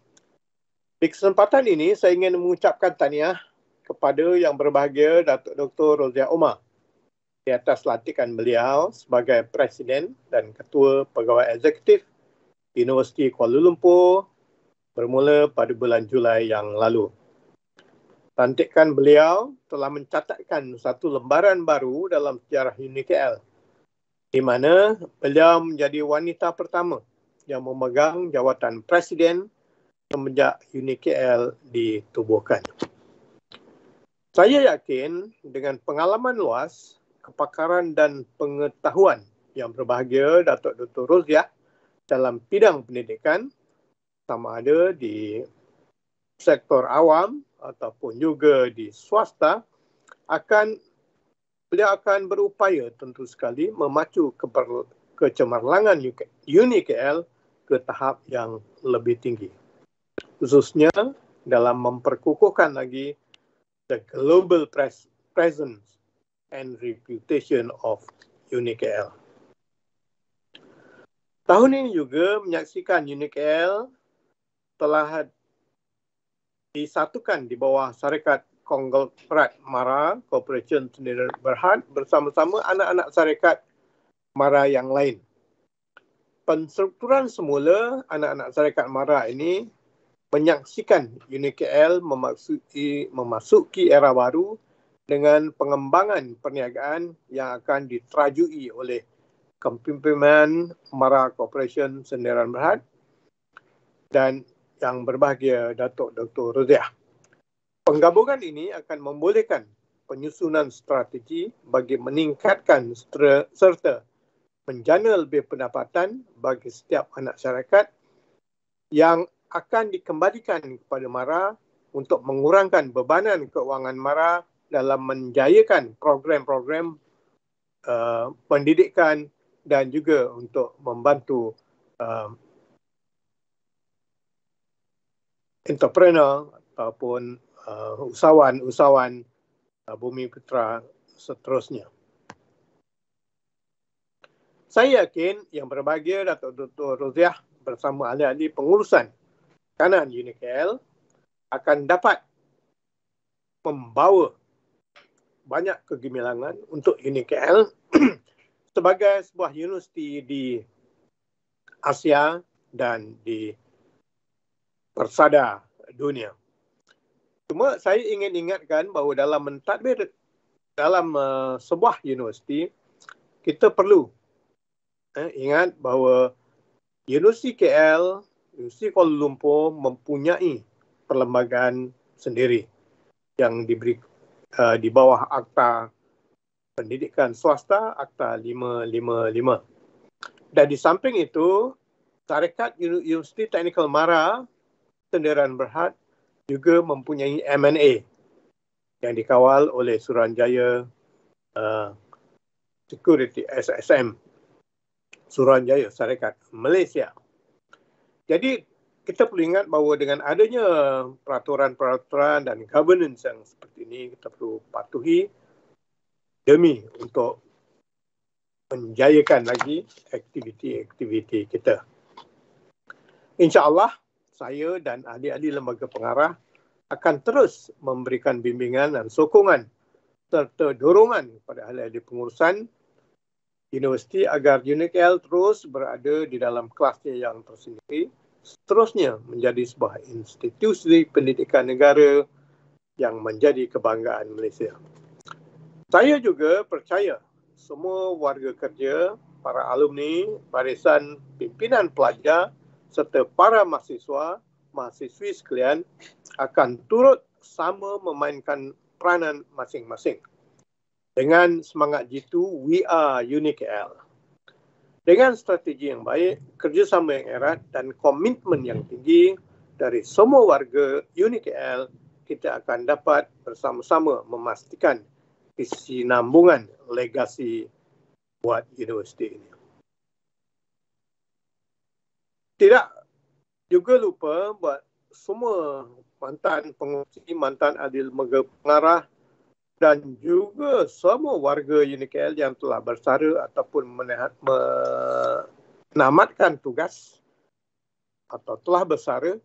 di kesempatan ini saya ingin mengucapkan tahniah kepada yang berbahagia Datuk Dr. Roziah Omar di atas lantikan beliau sebagai Presiden dan Ketua Pegawai Eksekutif Universiti Kuala Lumpur bermula pada bulan Julai yang lalu. Lantikan beliau telah mencatatkan satu lembaran baru dalam sejarah UniKL, di mana beliau menjadi wanita pertama yang memegang jawatan Presiden semenjak UniKL ditubuhkan. Saya yakin dengan pengalaman luas, kepakaran dan pengetahuan yang berbahagia Datuk Dr. Roziah dalam bidang pendidikan, sama ada di sektor awam ataupun juga di swasta, beliau akan berupaya tentu sekali memacu kecemerlangan UniKL ke tahap yang lebih tinggi, khususnya dalam memperkukuhkan lagi the global presence and reputation of UniKL. Tahun ini juga menyaksikan UniKL telah disatukan di bawah syarikat konglomerat MARA Corporation Sdn Bhd bersama-sama anak-anak syarikat MARA yang lain. Penstrukturan semula anak-anak syarikat MARA ini menyaksikan UniKL memasuki era baru dengan pengembangan perniagaan yang akan diterajui oleh kepimpinan MARA Corporation Sdn Bhd dan yang berbahagia Datuk Dr. Roziah. Penggabungan ini akan membolehkan penyusunan strategi bagi meningkatkan serta menjana lebih pendapatan bagi setiap anak syarikat yang akan dikembalikan kepada MARA untuk mengurangkan bebanan keuangan MARA dalam menjayakan program-program pendidikan dan juga untuk membantu entrepreneur ataupun usahawan Bumi Putra seterusnya. Saya yakin yang berbahagia Datuk Dr. Roziah bersama ahli-ahli pengurusan kanan UniKL akan dapat membawa banyak kegemilangan untuk UniKL sebagai sebuah universiti di Asia dan di persada dunia. Cuma saya ingin ingatkan bahawa dalam mentadbir dalam sebuah universiti, kita perlu ingat bahawa Universiti KL, Universiti Kuala Lumpur mempunyai perlembagaan sendiri yang diberi di bawah Akta Pendidikan Swasta, Akta 555. Dan di samping itu, Syarikat Universiti Teknikal MARA Sdn Bhd juga mempunyai M&A yang dikawal oleh Suruhanjaya Security SSM, Suruhanjaya Syarikat Malaysia. Jadi kita perlu ingat bahawa dengan adanya peraturan-peraturan dan governance yang seperti ini, kita perlu patuhi demi untuk menjayakan lagi aktiviti-aktiviti kita. InsyaAllah, saya dan ahli-ahli lembaga pengarah akan terus memberikan bimbingan dan sokongan serta dorongan kepada ahli-ahli pengurusan universiti agar UniKL terus berada di dalam kelasnya yang tersendiri, seterusnya menjadi sebuah institusi pendidikan negara yang menjadi kebanggaan Malaysia. Saya juga percaya semua warga kerja, para alumni, barisan pimpinan pelajar serta para mahasiswi sekalian akan turut sama memainkan peranan masing-masing. Dengan semangat jitu, we are UniKL. Dengan strategi yang baik, kerjasama yang erat dan komitmen yang tinggi, dari semua warga UniKL, kita akan dapat bersama-sama memastikan kesinambungan legasi buat universiti ini. Tidak juga lupa buat semua mantan pengurusi, mantan ahli lembaga pengarah dan juga semua warga UniKL yang telah bersara ataupun menamatkan tugas atau telah bersara,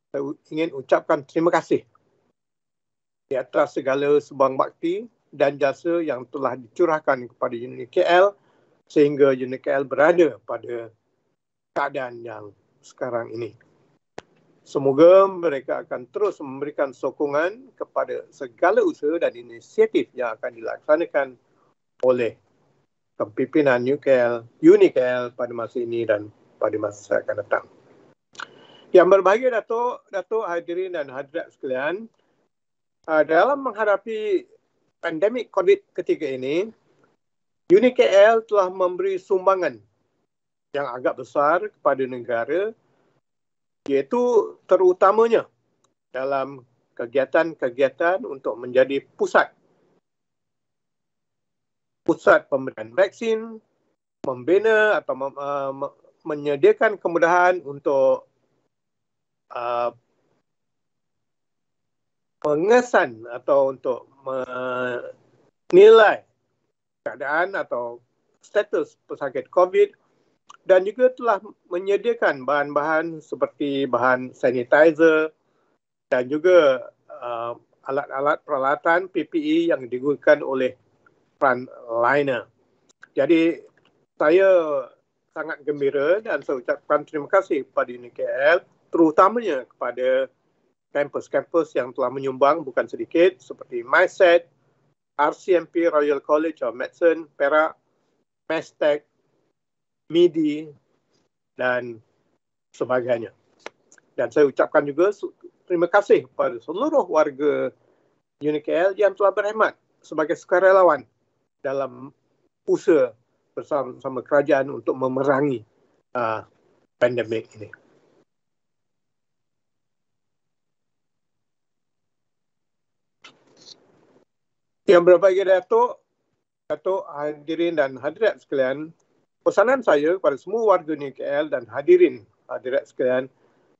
saya ingin ucapkan terima kasih di atas segala sumbang bakti dan jasa yang telah dicurahkan kepada UniKL sehingga UniKL berada pada keadaan yang sekarang ini. Semoga mereka akan terus memberikan sokongan kepada segala usaha dan inisiatif yang akan dilaksanakan oleh kepimpinan UniKL pada masa ini dan pada masa akan datang. Yang berbahagia Datuk hadirin dan hadirat sekalian, dalam menghadapi pandemik COVID ketiga ini, UniKL telah memberi sumbangan yang agak besar kepada negara, iaitu terutamanya dalam kegiatan-kegiatan untuk menjadi pusat pemberian vaksin, membina atau menyediakan kemudahan untuk mengesan atau untuk menilai keadaan atau status pesakit COVID, dan juga telah menyediakan bahan-bahan seperti bahan sanitizer dan juga alat-alat peralatan PPE yang digunakan oleh frontliner. Jadi saya sangat gembira dan saya ucapkan terima kasih kepada UniKL, terutamanya kepada kampus-kampus yang telah menyumbang bukan sedikit seperti MySet, RCMP Royal College of Medicine, Perak, Mestek, MIDI dan sebagainya. Dan saya ucapkan juga terima kasih kepada seluruh warga UniKL yang telah berkhidmat sebagai sukarelawan dalam usaha bersama-sama kerajaan untuk memerangi pandemik ini. Yang berbahagia Datuk hadirin dan hadirat sekalian, pesanan saya kepada semua warga UniKL dan hadirin hadirat sekalian,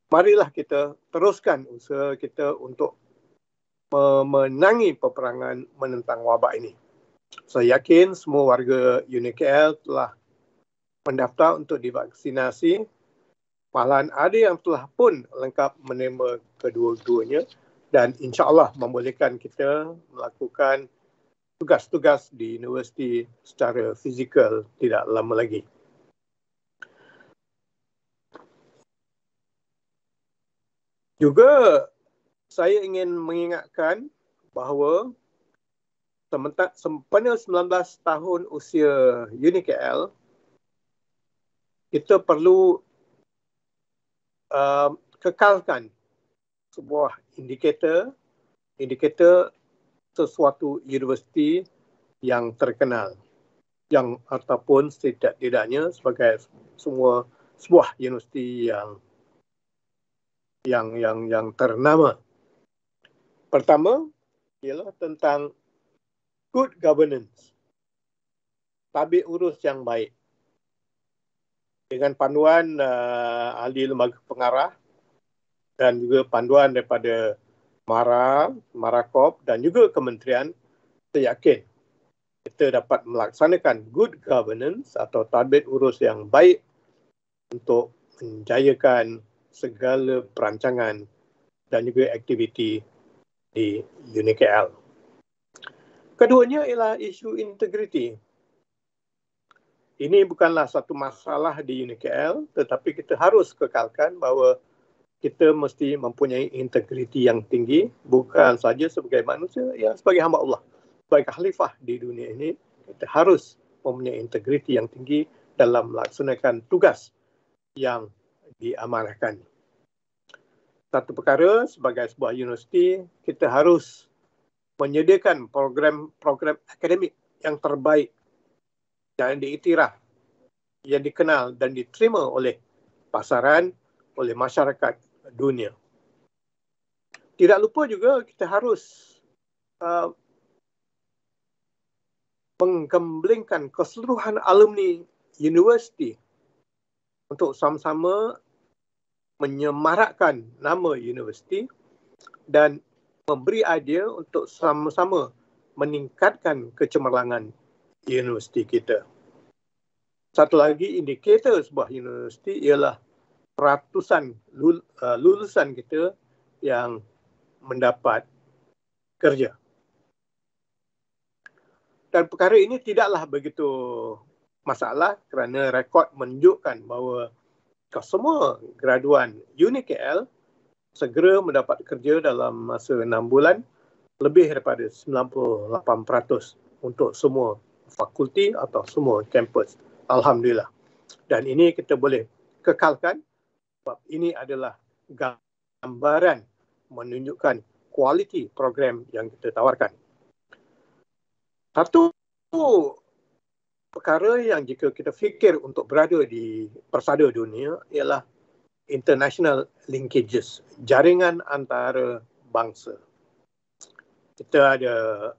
marilah kita teruskan usaha kita untuk memenangi peperangan menentang wabak ini. Saya yakin semua warga UniKL telah mendaftar untuk divaksinasi. Malahan ada yang telah pun lengkap menerima kedua-duanya dan insya-Allah membolehkan kita melakukan tugas-tugas di universiti secara fizikal tidak lama lagi. Juga saya ingin mengingatkan bahawa sempena 19 tahun usia UniKL, kita perlu kekalkan sebuah indikator sesuatu universiti yang terkenal, yang ataupun setidak-tidaknya sebagai sebuah universiti yang ternama. Pertama ialah tentang good governance, tabik urus yang baik, dengan panduan ahli lembaga pengarah dan juga panduan daripada Marakop dan juga kementerian. Saya yakin kita dapat melaksanakan good governance atau tadbir urus yang baik untuk menjayakan segala perancangan dan juga aktiviti di UniKL. Keduanya ialah isu integriti. Ini bukanlah satu masalah di UniKL, tetapi kita harus kekalkan bahawa kita mesti mempunyai integriti yang tinggi, bukan saja sebagai manusia, ya sebagai hamba Allah. Sebagai khalifah di dunia ini, kita harus mempunyai integriti yang tinggi dalam melaksanakan tugas yang diamanahkan. Satu perkara, sebagai sebuah universiti, kita harus menyediakan program akademik yang terbaik, yang diiktiraf, yang dikenal dan diterima oleh pasaran, oleh masyarakat dunia. Tidak lupa juga kita harus menggemblengkan keseluruhan alumni universiti untuk sama-sama menyemarakkan nama universiti dan memberi idea untuk sama-sama meningkatkan kecemerlangan universiti kita. Satu lagi indikator sebuah universiti ialah ratusan lulusan kita yang mendapat kerja. Dan perkara ini tidaklah begitu masalah kerana rekod menunjukkan bahawa kesemua graduan UniKL segera mendapat kerja dalam masa 6 bulan, lebih daripada 98% untuk semua fakulti atau semua kampus. Alhamdulillah. Dan ini kita boleh kekalkan sebab ini adalah gambaran menunjukkan kualiti program yang kita tawarkan. Satu perkara yang jika kita fikir untuk berada di persada dunia ialah international linkages, jaringan antara bangsa. Kita ada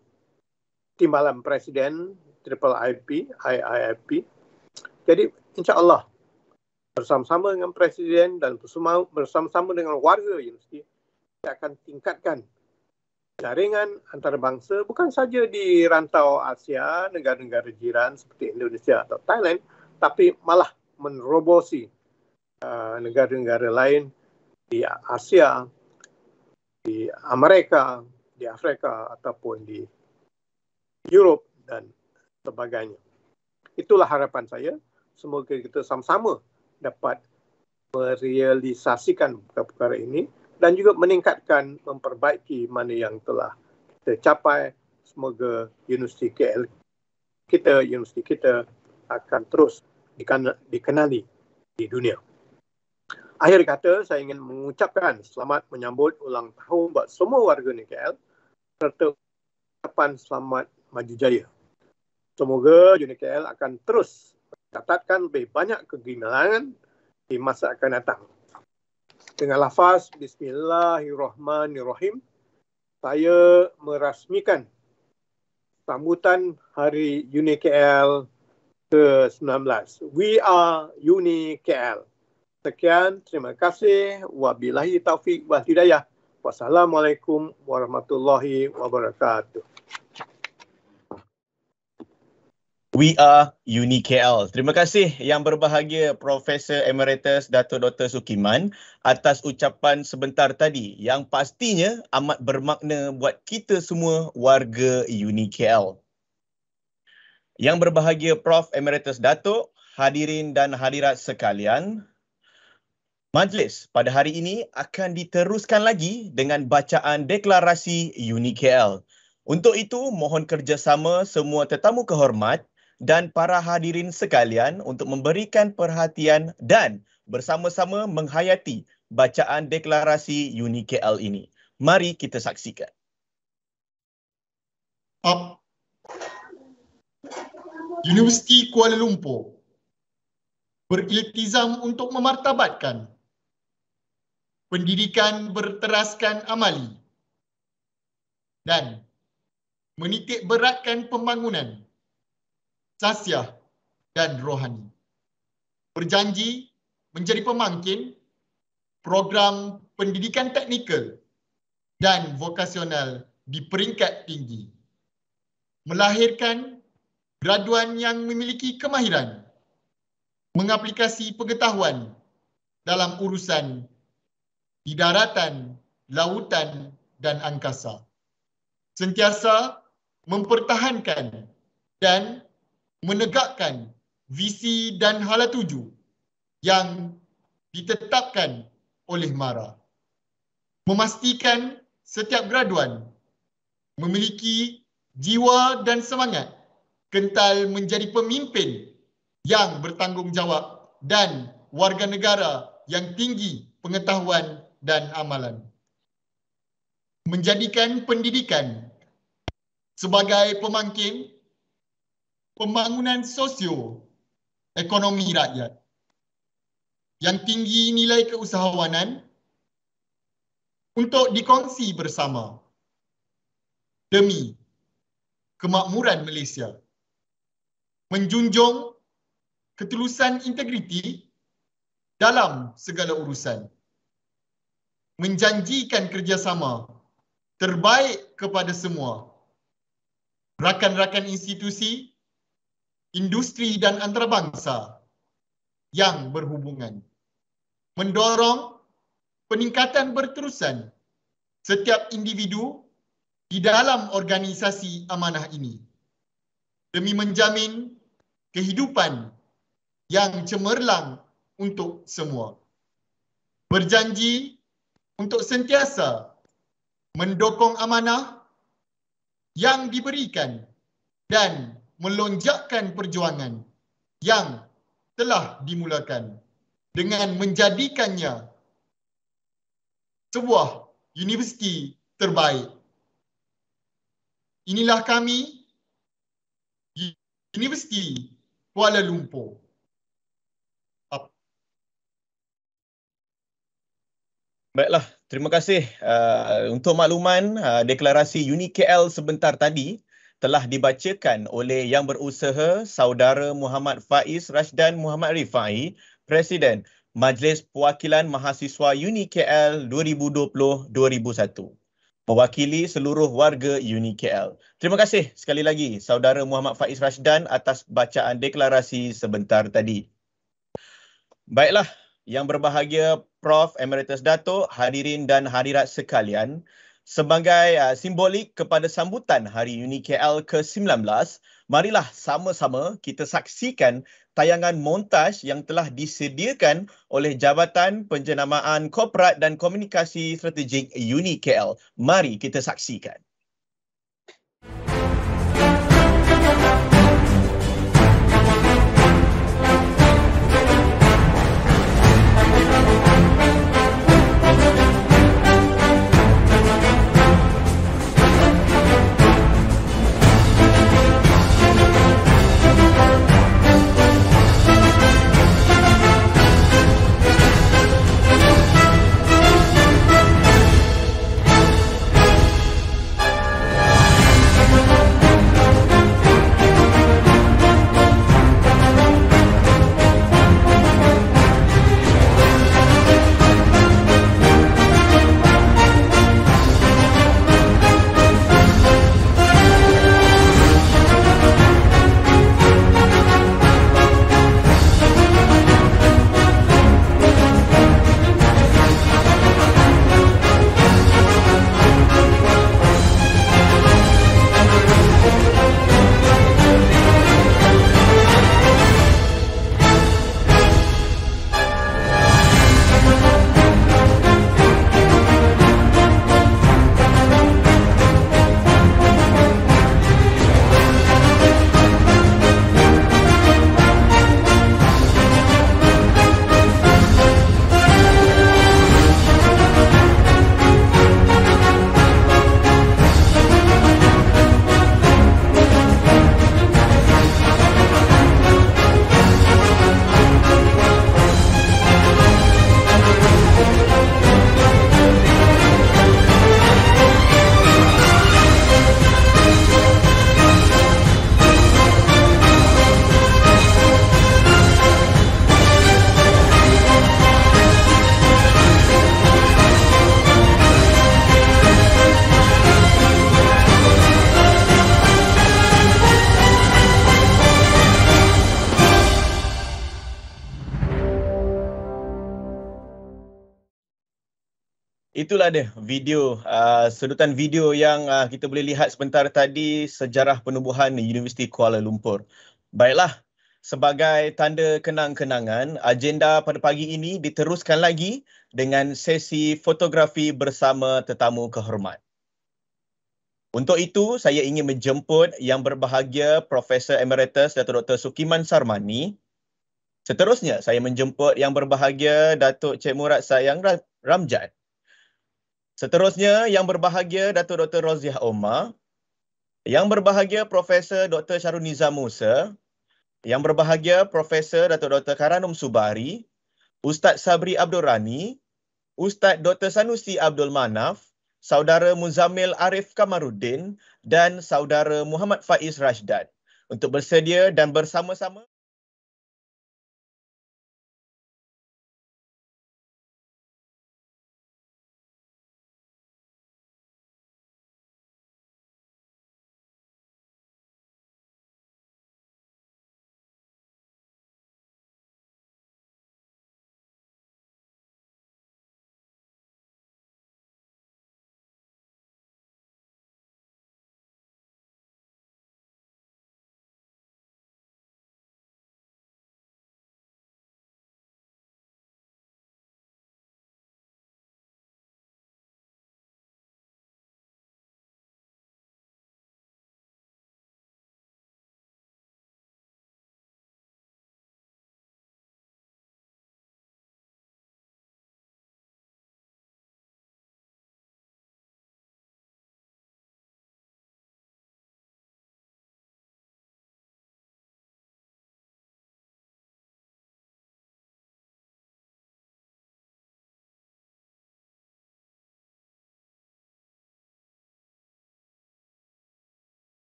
timbalan presiden IIIP. Jadi insya-Allah bersama-sama dengan presiden dan bersama-sama dengan warga universiti kita akan tingkatkan jaringan antarabangsa bukan saja di rantau Asia, negara-negara jiran seperti Indonesia atau Thailand, tapi malah menerobosi negara-negara lain di Asia, di Amerika, di Afrika ataupun di Europe dan sebagainya. Itulah harapan saya. Semoga kita sama-sama dapat merealisasikan perkara ini dan juga meningkatkan, memperbaiki mana yang telah kita capai. Semoga universiti KL kita, universiti kita akan terus dikenali di dunia. Akhir kata, saya ingin mengucapkan selamat menyambut ulang tahun buat semua warga KL serta ucapan selamat maju jaya. Semoga UniKL akan terus mencatatkan lebih banyak kegemilangan di masa akan datang. Dengan lafaz Bismillahirrahmanirrahim, saya merasmikan sambutan Hari UniKL ke-19. We are UniKL. Sekian, terima kasih. Wabillahi taufiq wal hidayah. Wassalamualaikum warahmatullahi wabarakatuh. We are UniKL. Terima kasih yang berbahagia Profesor Emeritus Dato' Dr. Sukiman atas ucapan sebentar tadi yang pastinya amat bermakna buat kita semua warga UniKL. Yang berbahagia Prof Emeritus Dato', hadirin dan hadirat sekalian, majlis pada hari ini akan diteruskan lagi dengan bacaan deklarasi UniKL. Untuk itu, mohon kerjasama semua tetamu kehormat dan para hadirin sekalian untuk memberikan perhatian dan bersama-sama menghayati bacaan deklarasi UniKL ini. Mari kita saksikan. Universiti Kuala Lumpur beriltizam untuk memartabatkan pendidikan berteraskan amali dan menitik beratkan pembangunan sasiah dan rohani. Berjanji menjadi pemangkin program pendidikan teknikal dan vokasional di peringkat tinggi. Melahirkan graduan yang memiliki kemahiran mengaplikasi pengetahuan dalam urusan di daratan, lautan dan angkasa. Sentiasa mempertahankan dan menegakkan visi dan hala tuju yang ditetapkan oleh MARA. Memastikan setiap graduan memiliki jiwa dan semangat kental menjadi pemimpin yang bertanggungjawab dan warga negara yang tinggi pengetahuan dan amalan. Menjadikan pendidikan sebagai pemangkin pembangunan sosio-ekonomi rakyat yang tinggi nilai keusahawanan untuk dikongsi bersama demi kemakmuran Malaysia. Menjunjung ketulusan integriti dalam segala urusan. Menjanjikan kerjasama terbaik kepada semua rakan-rakan institusi, industri dan antarabangsa yang berhubungan. Mendorong peningkatan berterusan setiap individu di dalam organisasi amanah ini demi menjamin kehidupan yang cemerlang untuk semua. Berjanji untuk sentiasa mendukung amanah yang diberikan dan melonjakkan perjuangan yang telah dimulakan dengan menjadikannya sebuah universiti terbaik. Inilah kami, Universiti Kuala Lumpur. Baiklah, terima kasih. Untuk makluman, deklarasi UniKL sebentar tadi telah dibacakan oleh yang berusaha Saudara Muhammad Faiz Rashdan Muhammad Rifai, Presiden Majlis Perwakilan Mahasiswa UniKL 2020-2021. Mewakili seluruh warga UniKL. Terima kasih sekali lagi Saudara Muhammad Faiz Rashdan atas bacaan deklarasi sebentar tadi. Baiklah, yang berbahagia Prof. Emeritus Dato', hadirin dan hadirat sekalian, sebagai simbolik kepada sambutan Hari UniKL ke-19, marilah sama-sama kita saksikan tayangan montaj yang telah disediakan oleh Jabatan Penjenamaan Korporat dan Komunikasi Strategik UniKL. Mari kita saksikan. Itulah dia video, sedutan video yang kita boleh lihat sebentar tadi, sejarah penubuhan Universiti Kuala Lumpur. Baiklah, sebagai tanda kenang-kenangan, agenda pada pagi ini diteruskan lagi dengan sesi fotografi bersama tetamu kehormat. Untuk itu, saya ingin menjemput yang berbahagia Profesor Emeritus Datuk Dr. Sukiman Sarmani. Seterusnya, saya menjemput yang berbahagia Datuk Cik Murad Sayang Ramjan. Seterusnya, yang berbahagia Datuk Dr. Roziah Omar. Yang berbahagia Profesor Dr. Syarul Nizam Musa. Yang berbahagia Profesor Datuk Dr. Karanum Subari. Ustaz Sabri Abdul Rani. Ustaz Dr. Sanusi Abdul Manaf, Saudara Muzammil Arif Kamaruddin dan Saudara Muhammad Faiz Rashdan untuk bersedia dan bersama-sama.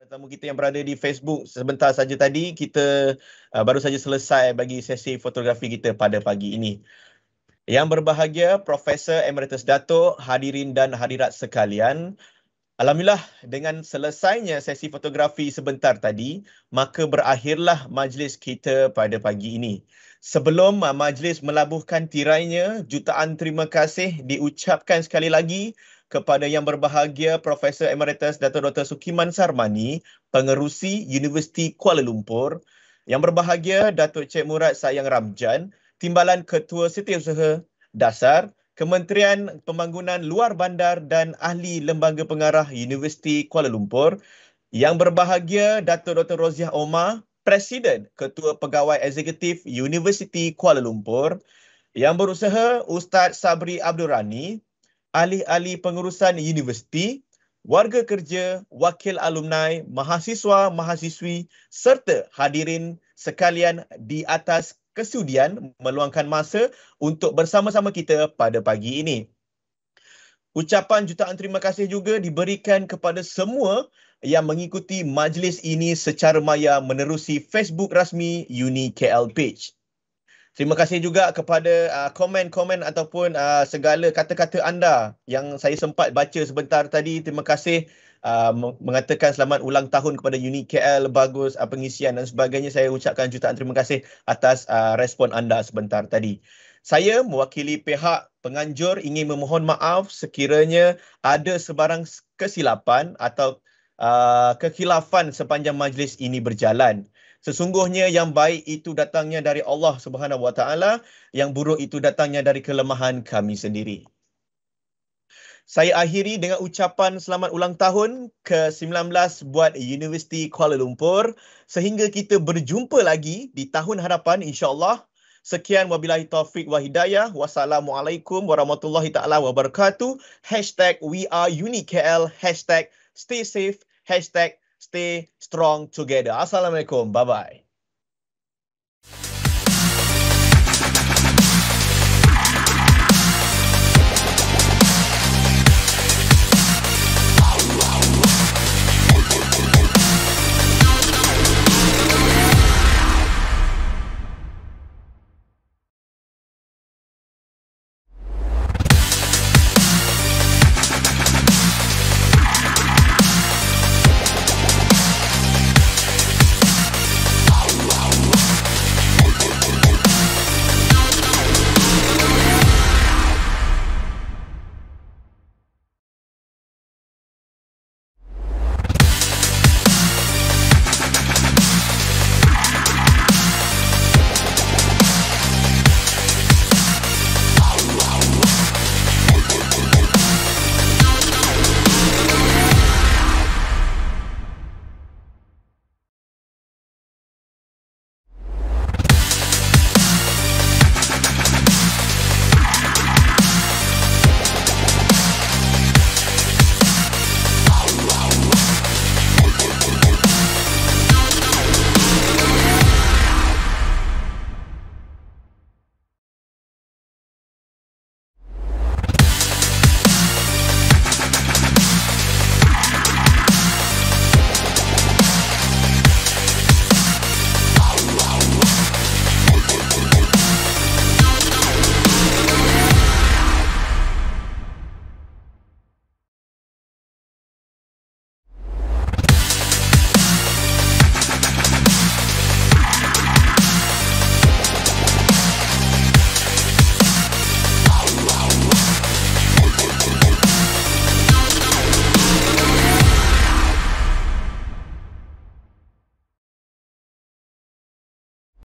Tetamu kita yang berada di Facebook, sebentar saja tadi kita baru saja selesai bagi sesi fotografi kita pada pagi ini. Yang berbahagia Profesor Emeritus Dato', hadirin dan hadirat sekalian, alhamdulillah dengan selesainya sesi fotografi sebentar tadi, maka berakhirlah majlis kita pada pagi ini. Sebelum majlis melabuhkan tirainya, jutaan terima kasih diucapkan sekali lagi kepada yang berbahagia Profesor Emeritus Dato' Dr. Sukiman Sarmani, Pengerusi Universiti Kuala Lumpur, yang berbahagia Datuk Cik Murad Sayang Ramjan, Timbalan Ketua Setiausaha Dasar, Kementerian Pembangunan Luar Bandar dan Ahli Lembaga Pengarah Universiti Kuala Lumpur, yang berbahagia Datuk Dr. Roziah Omar, Presiden Ketua Pegawai Eksekutif Universiti Kuala Lumpur, yang berusaha Ustaz Sabri Abdul Rani, ahli-ahli pengurusan universiti, warga kerja, wakil alumni, mahasiswa-mahasiswi serta hadirin sekalian di atas kesudian meluangkan masa untuk bersama-sama kita pada pagi ini. Ucapan jutaan terima kasih juga diberikan kepada semua yang mengikuti majlis ini secara maya menerusi Facebook rasmi Uni KL Page. Terima kasih juga kepada komen-komen ataupun segala kata-kata anda yang saya sempat baca sebentar tadi. Terima kasih mengatakan selamat ulang tahun kepada Uni KL, bagus pengisian dan sebagainya. Saya ucapkan jutaan terima kasih atas respon anda sebentar tadi. Saya mewakili pihak penganjur ingin memohon maaf sekiranya ada sebarang kesilapan atau kekhilafan sepanjang majlis ini berjalan. Sesungguhnya yang baik itu datangnya dari Allah Subhanahu Wa Taala, yang buruk itu datangnya dari kelemahan kami sendiri. Saya akhiri dengan ucapan selamat ulang tahun ke-19 buat Universiti Kuala Lumpur. Sehingga kita berjumpa lagi di tahun hadapan insya-Allah. Sekian wabillahi taufik wa hidayah. Wassalamualaikum warahmatullahi taala wabarakatuh. #WeAreUniKL. #StaySafe. #StayStrongTogether. Assalamualaikum. Bye-bye.